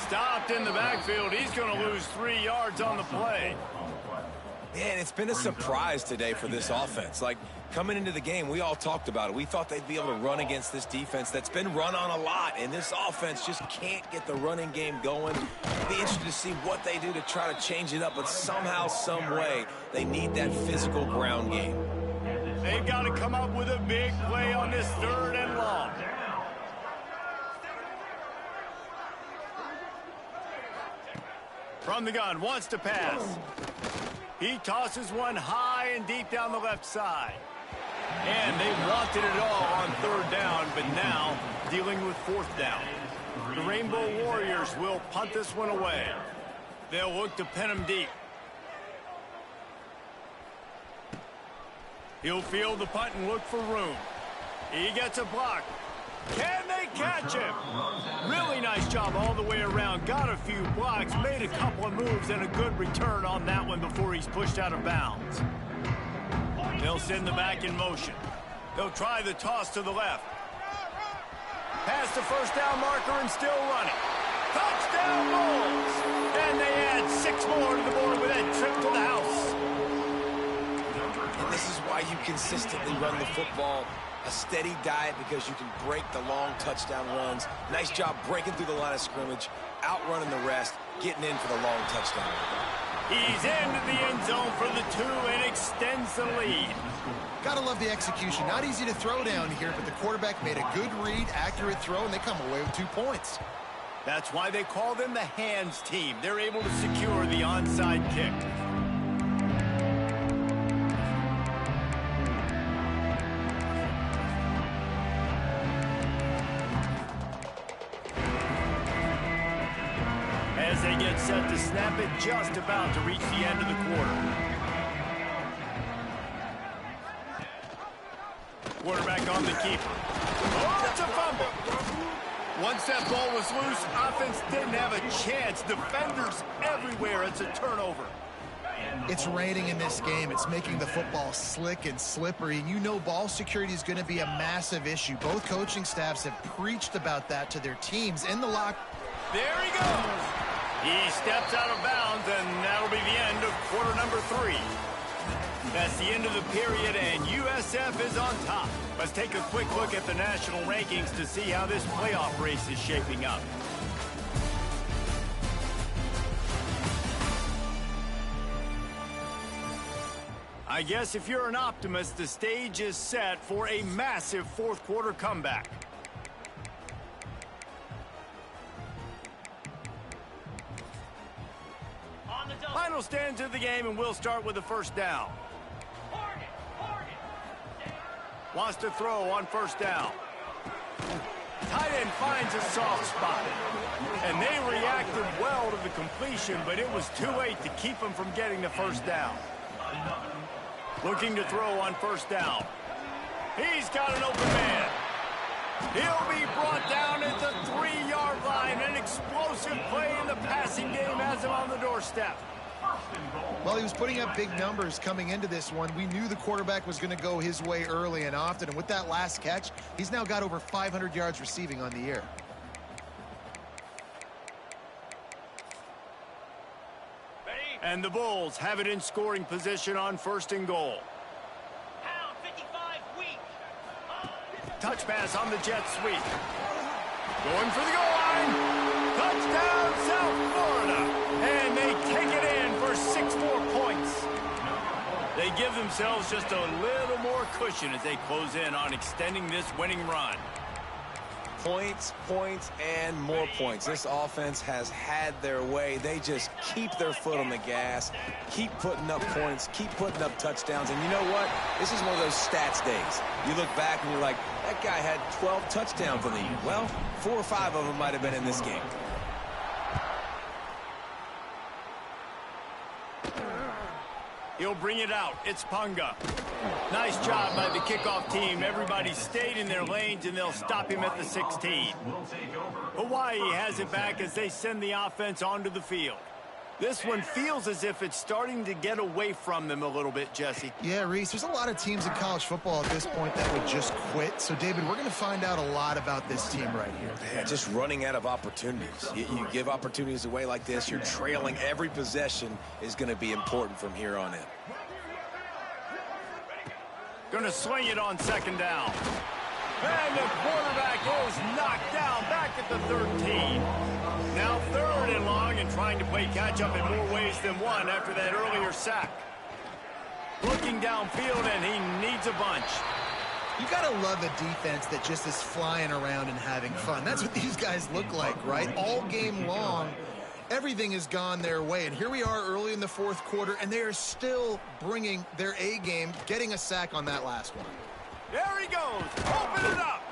Stopped in the backfield. He's going to lose 3 yards on the play. Man, it's been a surprise today for this offense. Like, coming into the game, we all talked about it. We thought they'd be able to run against this defense that's been run on a lot, and this offense just can't get the running game going. Be interested to see what they do to try to change it up, but somehow, some way, they need that physical ground game. They've got to come up with a big play on this 3rd and long. From the gun, wants to pass. He tosses one high and deep down the left side. And they wanted it all on 3rd down, but now dealing with 4th down. The Rainbow Warriors will punt this one away. They'll look to pin him deep. He'll field the punt and look for room. He gets a block. Can they catch him? Really nice job all the way around. Got a few blocks, made a couple of moves, and a good return on that one before he's pushed out of bounds. They'll send the back in motion. They'll try the toss to the left. Past the first down marker and still running. Touchdown Bulls! And they add 6 more to the board with that trip to the house. And this is why you consistently run the football. A steady diet because you can break the long touchdown runs. Nice job breaking through the line of scrimmage, outrunning the rest, getting in for the long touchdown. He's into the end zone for the 2 and extends the lead. Gotta love the execution. Not easy to throw down here, but the quarterback made a good read, accurate throw, and they come away with 2 points. That's why they call them the hands team. They're able to secure the onside kick. as they get set to snap it, just about to reach the end of the quarter. Quarterback on the keeper. Oh, it's a fumble. Once that ball was loose, offense didn't have a chance. Defenders everywhere. It's a turnover. It's raining in this game. It's making the football slick and slippery. And you know ball security is going to be a massive issue. Both coaching staffs have preached about that to their teams. In the lock. There he goes. He steps out of bounds, and that'll be the end of quarter number 3. That's the end of the period, and USF is on top. Let's take a quick look at the national rankings to see how this playoff race is shaping up. I guess if you're an optimist, the stage is set for a massive fourth quarter comeback. Final stands of the game, and we'll start with the first down. Wants to throw on first down. Tight end finds a soft spot. And they reacted well to the completion, but it was too late to keep him from getting the first down. Looking to throw on first down. He's got an open man. He'll be brought down at the 3-yard line. An explosive play in the passing game has him on the doorstep. Well, he was putting up big numbers coming into this one. We knew the quarterback was going to go his way early and often. And with that last catch, he's now got over 500 yards receiving on the year. And the Bulls have it in scoring position on first and goal. Touch pass on the jet sweep. Going for the goal line. Touchdown, South Florida. And they take it in for 6 points. They give themselves just a little more cushion as they close in on extending this winning run. Points, points, and more points. This offense has had their way. They just keep their foot on the gas, keep putting up points, keep putting up touchdowns. And you know what? This is one of those stats days. You look back and you're like, that guy had 12 touchdowns in the year. Well, 4 or 5 of them might have been in this game. He'll bring it out. It's Punga. Nice job by the kickoff team. Everybody stayed in their lanes, and they'll stop him at the 16. Hawaii has it back as they send the offense onto the field. This one feels as if it's starting to get away from them a little bit, Jesse. Yeah, Reese, there's a lot of teams in college football at this point that would just quit. So, David, we're going to find out a lot about this team right here. Yeah, just running out of opportunities. You give opportunities away like this, you're trailing. Every possession is going to be important from here on in. Going to swing it on second down. And the quarterback is knocked down back at the 13. Now 3rd and long and trying to play catch-up in more ways than one after that earlier sack. Looking downfield, and he needs a bunch. You got to love a defense that just is flying around and having fun. That's what these guys look like, right? All game long, everything has gone their way. And here we are early in the fourth quarter, and they are still bringing their A game, getting a sack on that last one. There he goes. Open it up.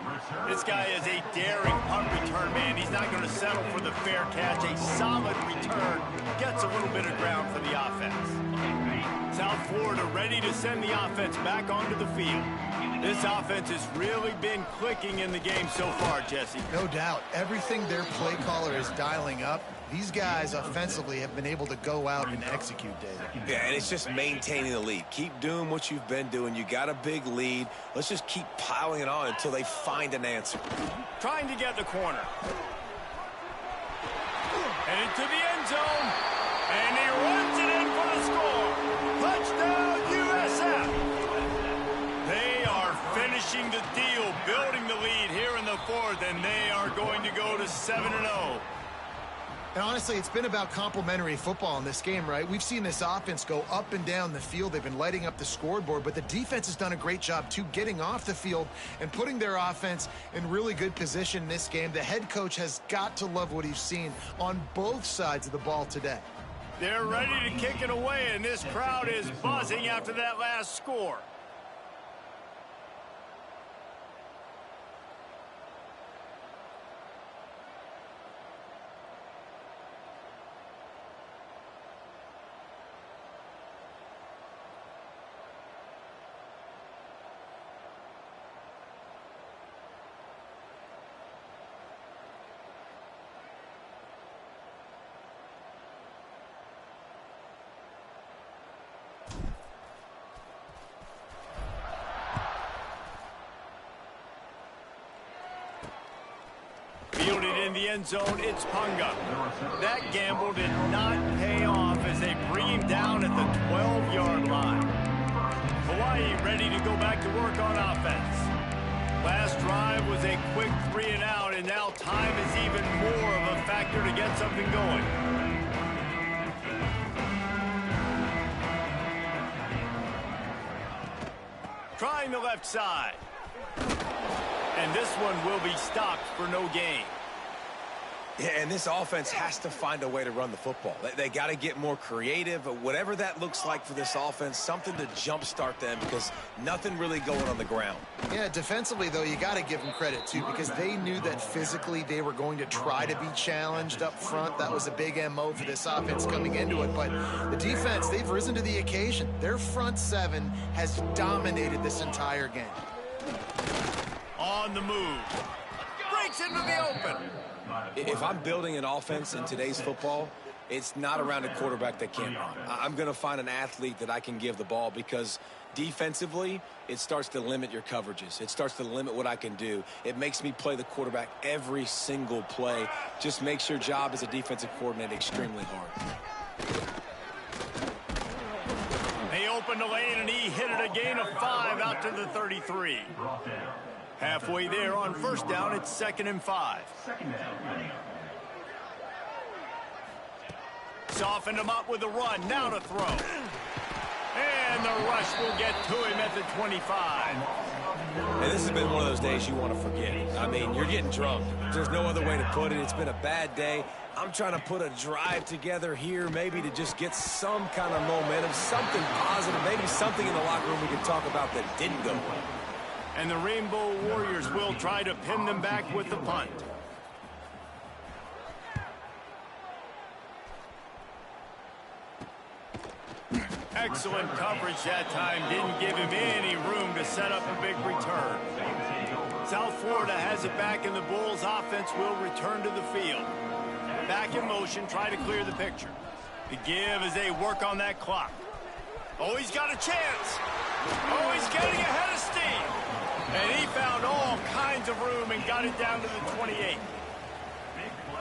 This guy is a daring punt return man. He's not going to settle for the fair catch. A solid return. Gets a little bit of ground for the offense. South Florida ready to send the offense back onto the field. This offense has really been clicking in the game so far, Jesse. No doubt. Everything their play caller is dialing up, these guys offensively have been able to go out and execute, David. Yeah, and it's just maintaining the lead. Keep doing what you've been doing. You got a big lead. Let's just keep piling it on until they find an answer. Trying to get the corner. And into the end zone. And he runs it in for the score. Touchdown, USF. They are finishing the deal, building the lead here in the fourth, and they are going to go to 7-0. And honestly, it's been about complementary football in this game, right? We've seen this offense go up and down the field. They've been lighting up the scoreboard, but the defense has done a great job, too, getting off the field and putting their offense in really good position in this game. The head coach has got to love what he's seen on both sides of the ball today. They're ready to kick it away, and this crowd is buzzing after that last score. Fielded in the end zone, it's Punga. That gamble did not pay off as they bring him down at the 12-yard line. Hawaii ready to go back to work on offense. Last drive was a quick 3-and-out, and now time is even more of a factor to get something going. Trying the left side. And this one will be stopped for no gain. Yeah, and this offense has to find a way to run the football. They got to get more creative, but whatever that looks like for this offense, something to jumpstart them because nothing really going on the ground. Yeah, defensively, though, you got to give them credit, too, because they knew that physically they were going to try to be challenged up front. That was a big MO for this offense coming into it. But the defense, they've risen to the occasion. Their front seven has dominated this entire game. On the move. Breaks into the open. If I'm building an offense in today's football, it's not around a quarterback that can't run. I'm going to find an athlete that I can give the ball because defensively, it starts to limit your coverages. It starts to limit what I can do. It makes me play the quarterback every single play. Just makes your job as a defensive coordinator extremely hard. They opened the lane, and he hit it a gain of 5 out to the 33. Halfway there on first down, it's 2nd and 5. Softened him up with a run, now to throw. And the rush will get to him at the 25. And this has been one of those days you want to forget. I mean, you're getting drunk. There's no other way to put it. It's been a bad day. I'm trying to put a drive together here, maybe to just get some kind of momentum, something positive, maybe something in the locker room we can talk about that didn't go well. And the Rainbow Warriors will try to pin them back with the punt. Excellent coverage that time. Didn't give him any room to set up a big return. South Florida has it back, and the Bulls offense will return to the field. Back in motion, try to clear the picture. The give as they work on that clock. Oh, he's got a chance. Oh, he's getting ahead of steam. And he found all kinds of room and got it down to the 28.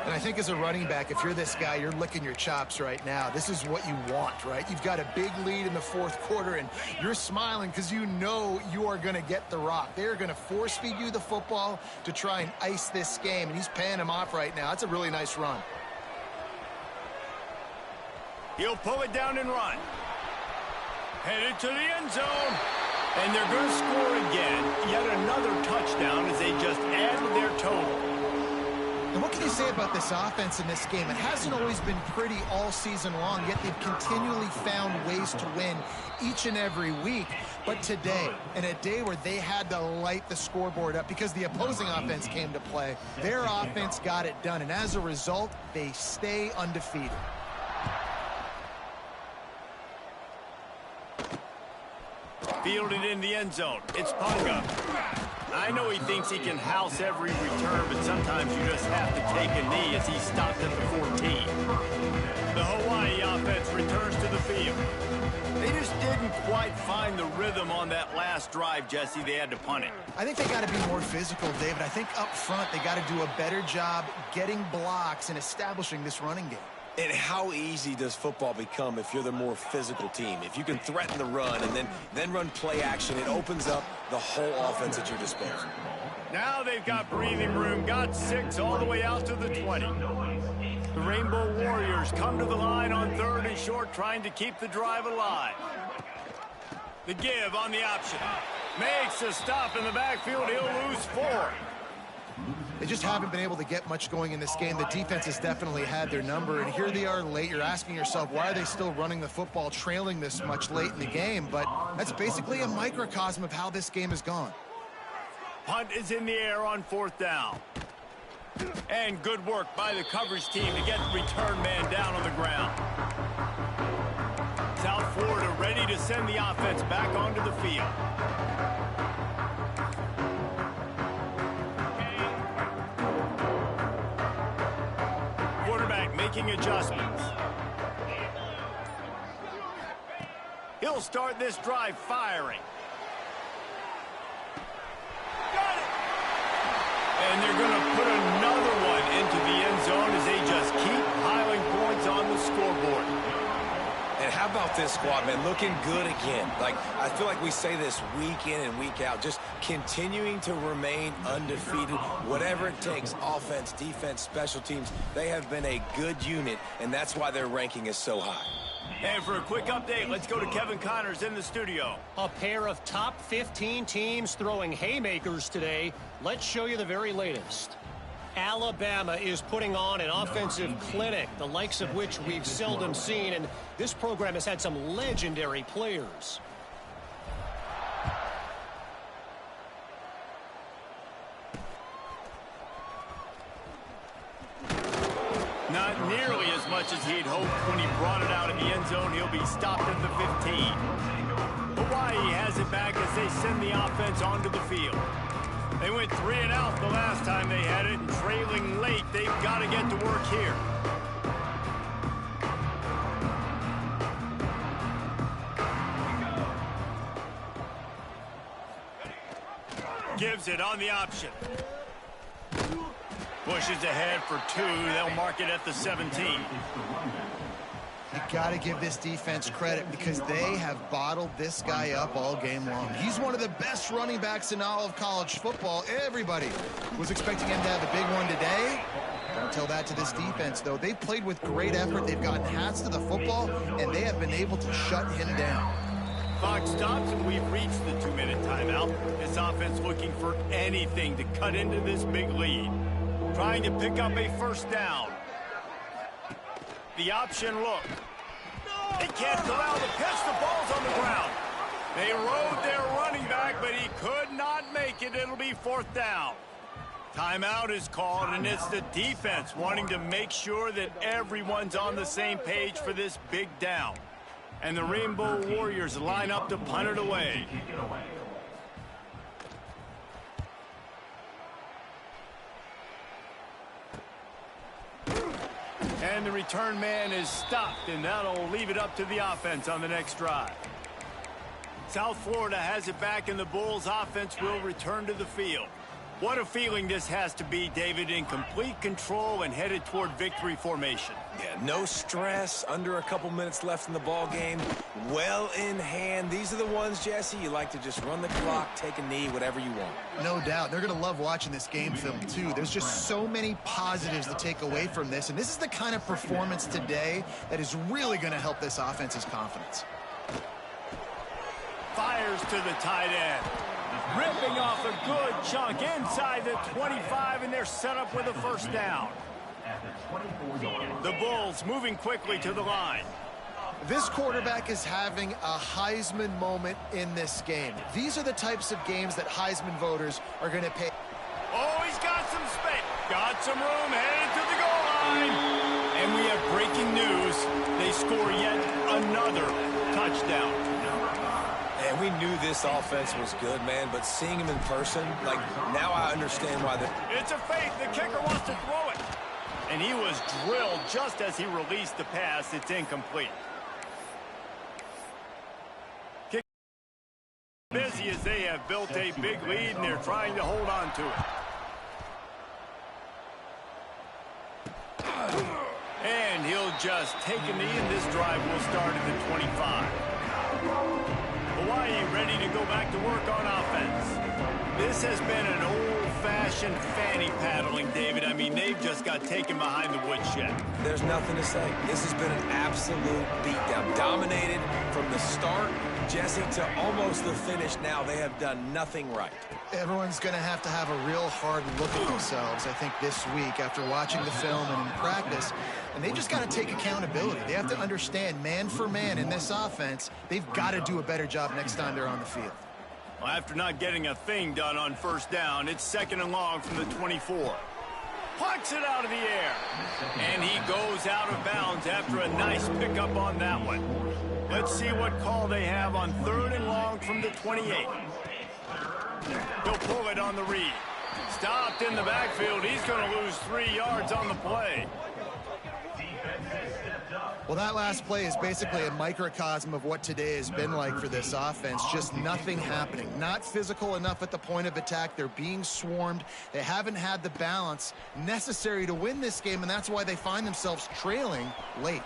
And I think as a running back, if you're this guy, you're licking your chops right now. This is what you want, right? You've got a big lead in the fourth quarter, and you're smiling because you know you are going to get the rock. They're going to force feed you the football to try and ice this game, and he's paying him off right now. That's a really nice run. He'll pull it down and run. Headed to the end zone. And they're going to score again. Yet another touchdown as they just added their total. And what can you say about this offense in this game? It hasn't always been pretty all season long, yet they've continually found ways to win each and every week. But today, in a day where they had to light the scoreboard up because the opposing offense came to play, their offense got it done. And as a result, they stay undefeated. Fielded in the end zone. It's Punga. I know he thinks he can house every return, but sometimes you just have to take a knee as he stopped at the 14. The Hawaii offense returns to the field. They just didn't quite find the rhythm on that last drive, Jesse. They had to punt it. I think they got to be more physical, David. I think up front they got to do a better job getting blocks and establishing this running game. And how easy does football become if you're the more physical team? If you can threaten the run and then run play action, it opens up the whole offense at your disposal. Now they've got breathing room, got 6 all the way out to the 20. The Rainbow Warriors come to the line on 3rd and short, trying to keep the drive alive. The give on the option. Makes a stop in the backfield. He'll lose 4. They just haven't been able to get much going in this game. The defense has definitely had their number, and here they are late. You're asking yourself, why are they still running the football, trailing this much late in the game? But that's basically a microcosm of how this game has gone. Punt is in the air on 4th down. And good work by the coverage team to get the return man down on the ground. South Florida ready to send the offense back onto the field. Making adjustments. He'll start this drive firing. Got it! And they're going to put another one to the end zone as they just keep piling points on the scoreboard. And how about this squad, man? Looking good again. Like, I feel like we say this week in and week out, just continuing to remain undefeated, whatever it takes, offense, defense, special teams. They have been a good unit, and that's why their ranking is so high. And for a quick update, let's go to Kevin Connors in the studio. A pair of top 15 teams throwing haymakers today. Let's show you the very latest. Alabama is putting on an offensive clinic, the likes of which we've seldom seen, and this program has had some legendary players. Not nearly as much as he'd hoped when he brought it out in the end zone. He'll be stopped at the 15. Hawaii has it back as they send the offense onto the field. They went 3 and out the last time they had it, and trailing late, they've got to get to work here. Gives it on the option. Pushes ahead for 2. They'll mark it at the 17. You got to give this defense credit because they have bottled this guy up all game long. He's one of the best running backs in all of college football. Everybody was expecting him to have a big one today. Don't tell that to this defense, though. They've played with great effort. They've gotten hats to the football, and they have been able to shut him down. Clock stops, and we've reached the 2-minute timeout. This offense looking for anything to cut into this big lead. Trying to pick up a first down. The option look. He can't corral the pitch. The ball's on the ground. They rode their running back, but he could not make it. It'll be 4th down. Timeout is called, and it's the defense wanting to make sure that everyone's on the same page for this big down. And the Rainbow Warriors line up to punt it away. And the return man is stopped, and that'll leave it up to the offense on the next drive. South Florida has it back, and the Bulls offense will return to the field. What a feeling this has to be, David, in complete control and headed toward victory formation. Yeah, no stress, under a couple minutes left in the ball game, well in hand. These are the ones, Jesse, you like to just run the clock, take a knee, whatever you want. No doubt. They're going to love watching this game film, too. There's just so many positives to take away from this, and this is the kind of performance today that is really going to help this offense's confidence. Fires to the tight end. Ripping off a good chunk inside the 25, and they're set up with a first down. The Bulls moving quickly to the line. This quarterback is having a Heisman moment in this game. These are the types of games that Heisman voters are going to pay. Oh, he's got some space. Got some room, headed to the goal line. And we have breaking news. They score yet another touchdown. And we knew this offense was good, man, but seeing him in person, like, now I understand why It's a fake. The kicker wants to throw it. And he was drilled just as he released the pass. It's incomplete. Kick busy as they have built a big lead, and they're trying to hold on to it. And he'll just take a knee, and this drive will start at the 25. Hawaii ready to go back to work on offense. This has been an old-fashioned fanny paddling, David. I mean, they've just got taken behind the woodshed. There's nothing to say. This has been an absolute beatdown. Dominated from the start, Jesse, to almost the finish now. They have done nothing right. Everyone's going to have a real hard look at themselves, I think, this week after watching the film and in practice. And they just got to take accountability. They have to understand, man for man in this offense, they've got to do a better job next time they're on the field. Well, after not getting a thing done on first down, it's 2nd and long from the 24. Pucks it out of the air. And he goes out of bounds after a nice pickup on that one. Let's see what call they have on 3rd and long from the 28. He'll pull it on the read. Stopped in the backfield. He's going to lose 3 yards on the play. Defense has stepped up. Well, that last play is basically a microcosm of what today has been like for this offense. Just nothing happening. Not physical enough at the point of attack. They're being swarmed. They haven't had the balance necessary to win this game, and that's why they find themselves trailing late.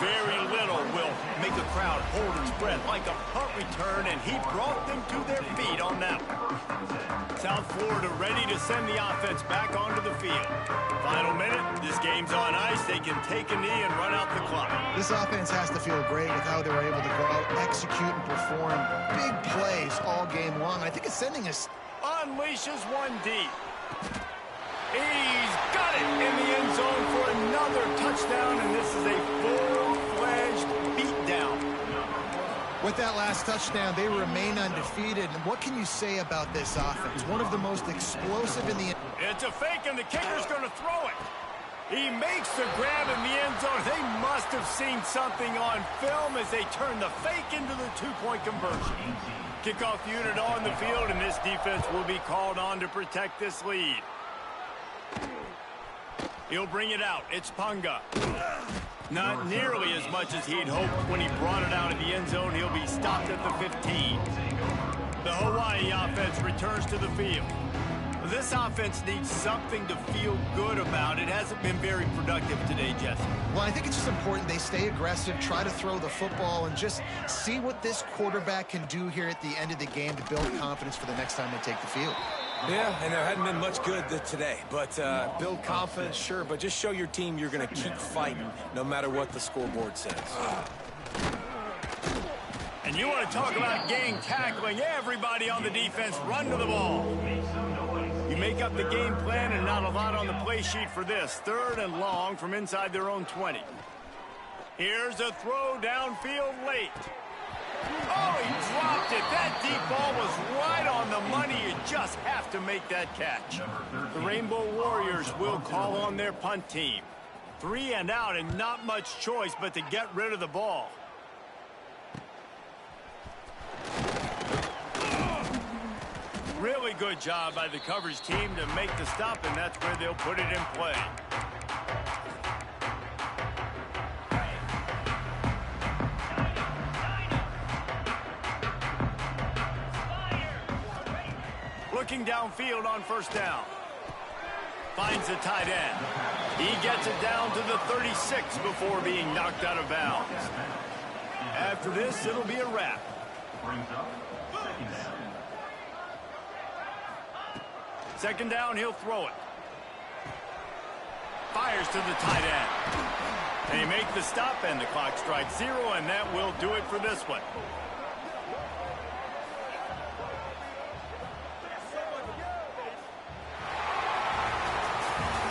Very little will make a crowd hold its breath, like a punt return, and he brought them to their feet on that one. South Florida ready to send the offense back onto the field. Final minute, this game's on ice. They can take a knee and run out the clock. This offense has to feel great with how they were able to go out, execute, and perform big plays all game long. I think it's sending us... Unleashes one deep. He's got it in the end zone for another touchdown, and this is a full-fledged beatdown. With that last touchdown, they remain undefeated. And what can you say about this offense? One of the most explosive in the... It's a fake, and the kicker's going to throw it. He makes the grab in the end zone. They must have seen something on film as they turn the fake into the two-point conversion. Kickoff unit on the field, and this defense will be called on to protect this lead. He'll bring it out. It's Punga. Not nearly as much as he'd hoped when he brought it out of the end zone. He'll be stopped at the 15. The Hawaii offense returns to the field. This offense needs something to feel good about. It hasn't been very productive today, Jesse. Well, I think it's just important they stay aggressive, try to throw the football, and just see what this quarterback can do here at the end of the game to build confidence for the next time they take the field. Yeah, and there hadn't been much good today. But build confidence, sure, but just show your team you're going to keep fighting no matter what the scoreboard says. And you want to talk about gang tackling, everybody on the defense run to the ball. You make up the game plan and not a lot on the play sheet for this. 3rd and long from inside their own 20. Here's a throw downfield late. Oh, he dropped it. That deep ball was right on the money. You just have to make that catch. The Rainbow Warriors will call on their punt team. 3 and out and not much choice but to get rid of the ball. Really good job by the coverage team to make the stop, and that's where they'll put it in play. Looking downfield on 1st down. Finds the tight end. He gets it down to the 36 before being knocked out of bounds. After this, it'll be a wrap. 2nd down, he'll throw it. Fires to the tight end. They make the stop, and the clock strikes 0, and that will do it for this one.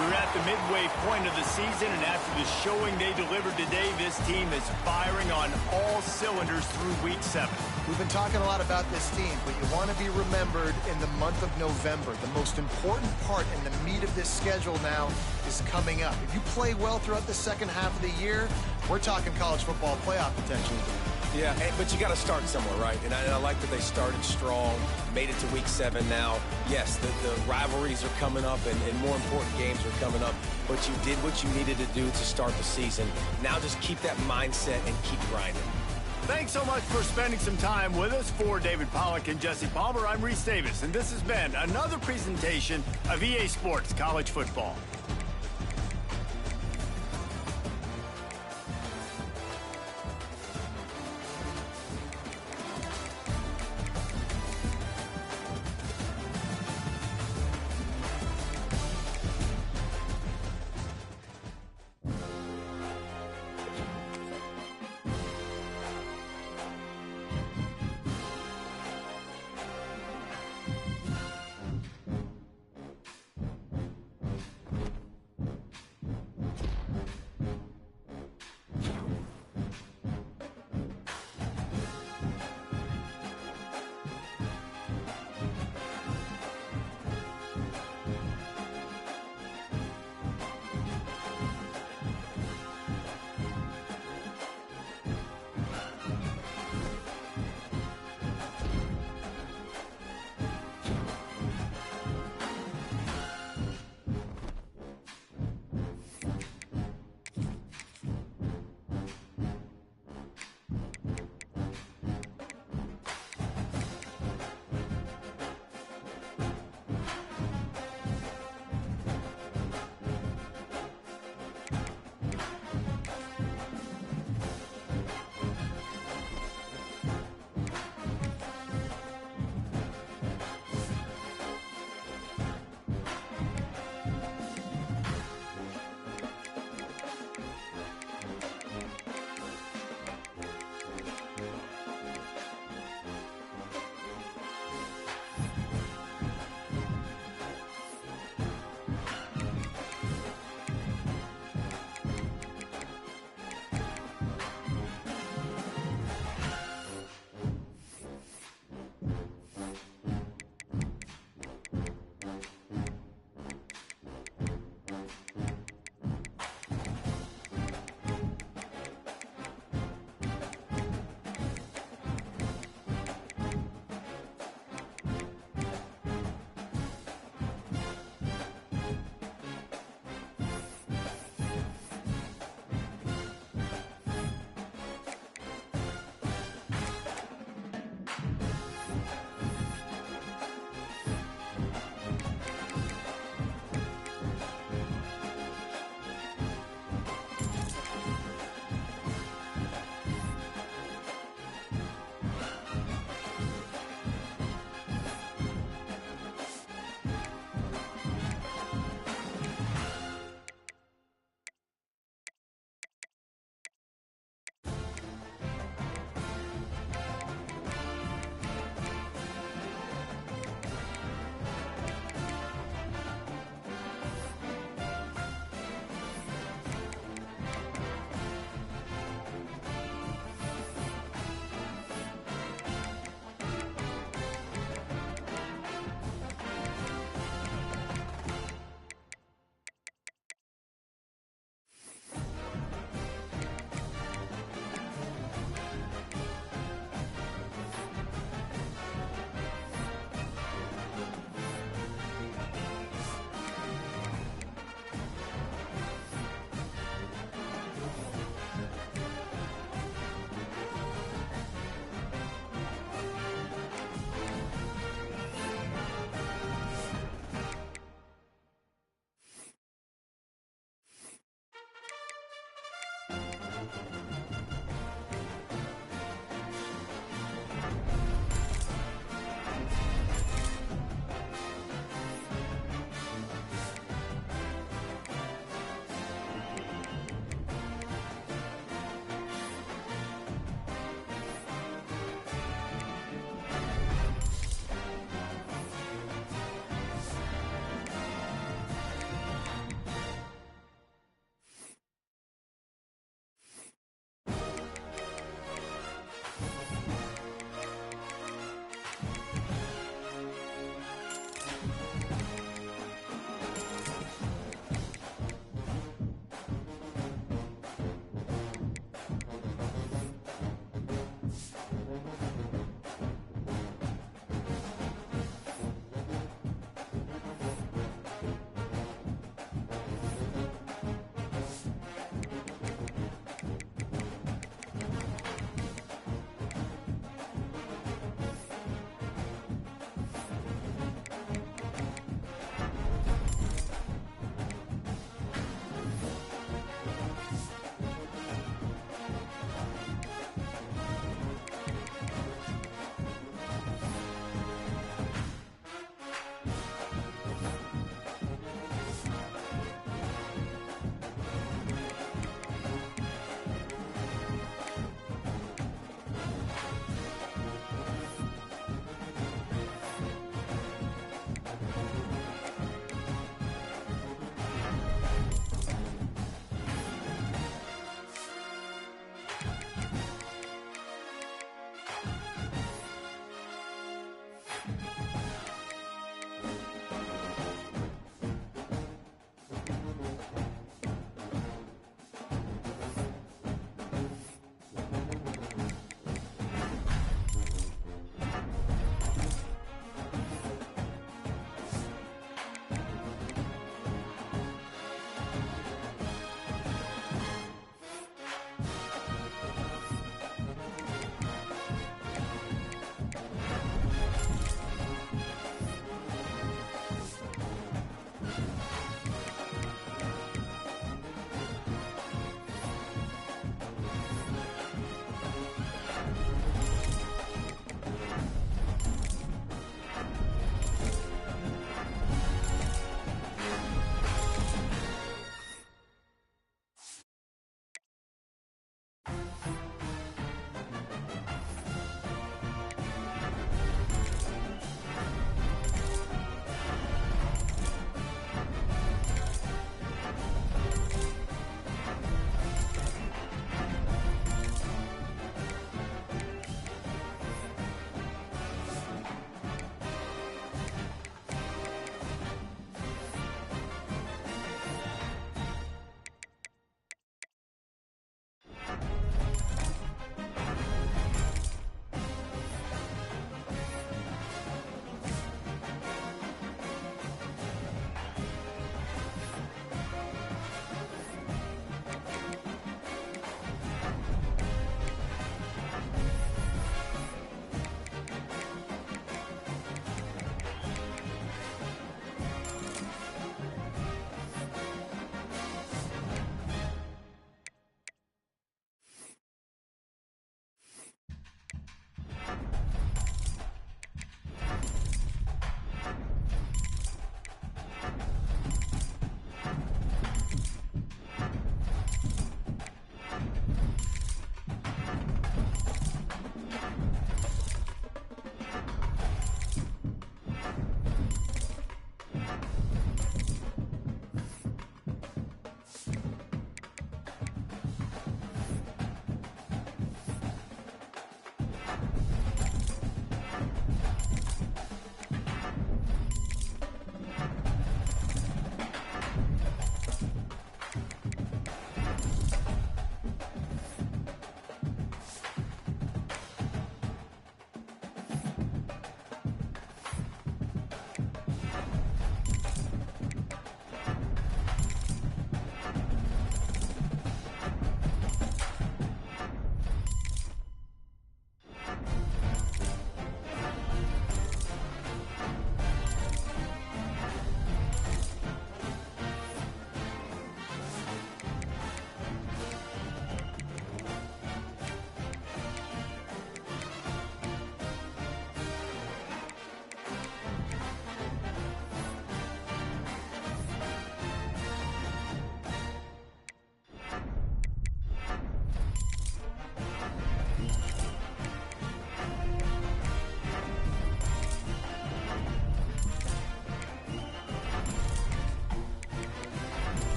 We're at the midway point of the season, and after the showing they delivered today, this team is firing on all cylinders through week 7. We've been talking a lot about this team, but you want to be remembered in the month of November. The most important part and the meat of this schedule now is coming up. If you play well throughout the second half of the year, we're talking college football playoff potential. Yeah, but you got to start somewhere, right? And I like that they started strong, made it to week 7 now. Yes, the rivalries are coming up, and more important games are coming up, but you did what you needed to do to start the season. Now just keep that mindset and keep grinding. Thanks so much for spending some time with us. For David Pollack and Jesse Palmer, I'm Reese Davis, and this has been another presentation of EA Sports College Football.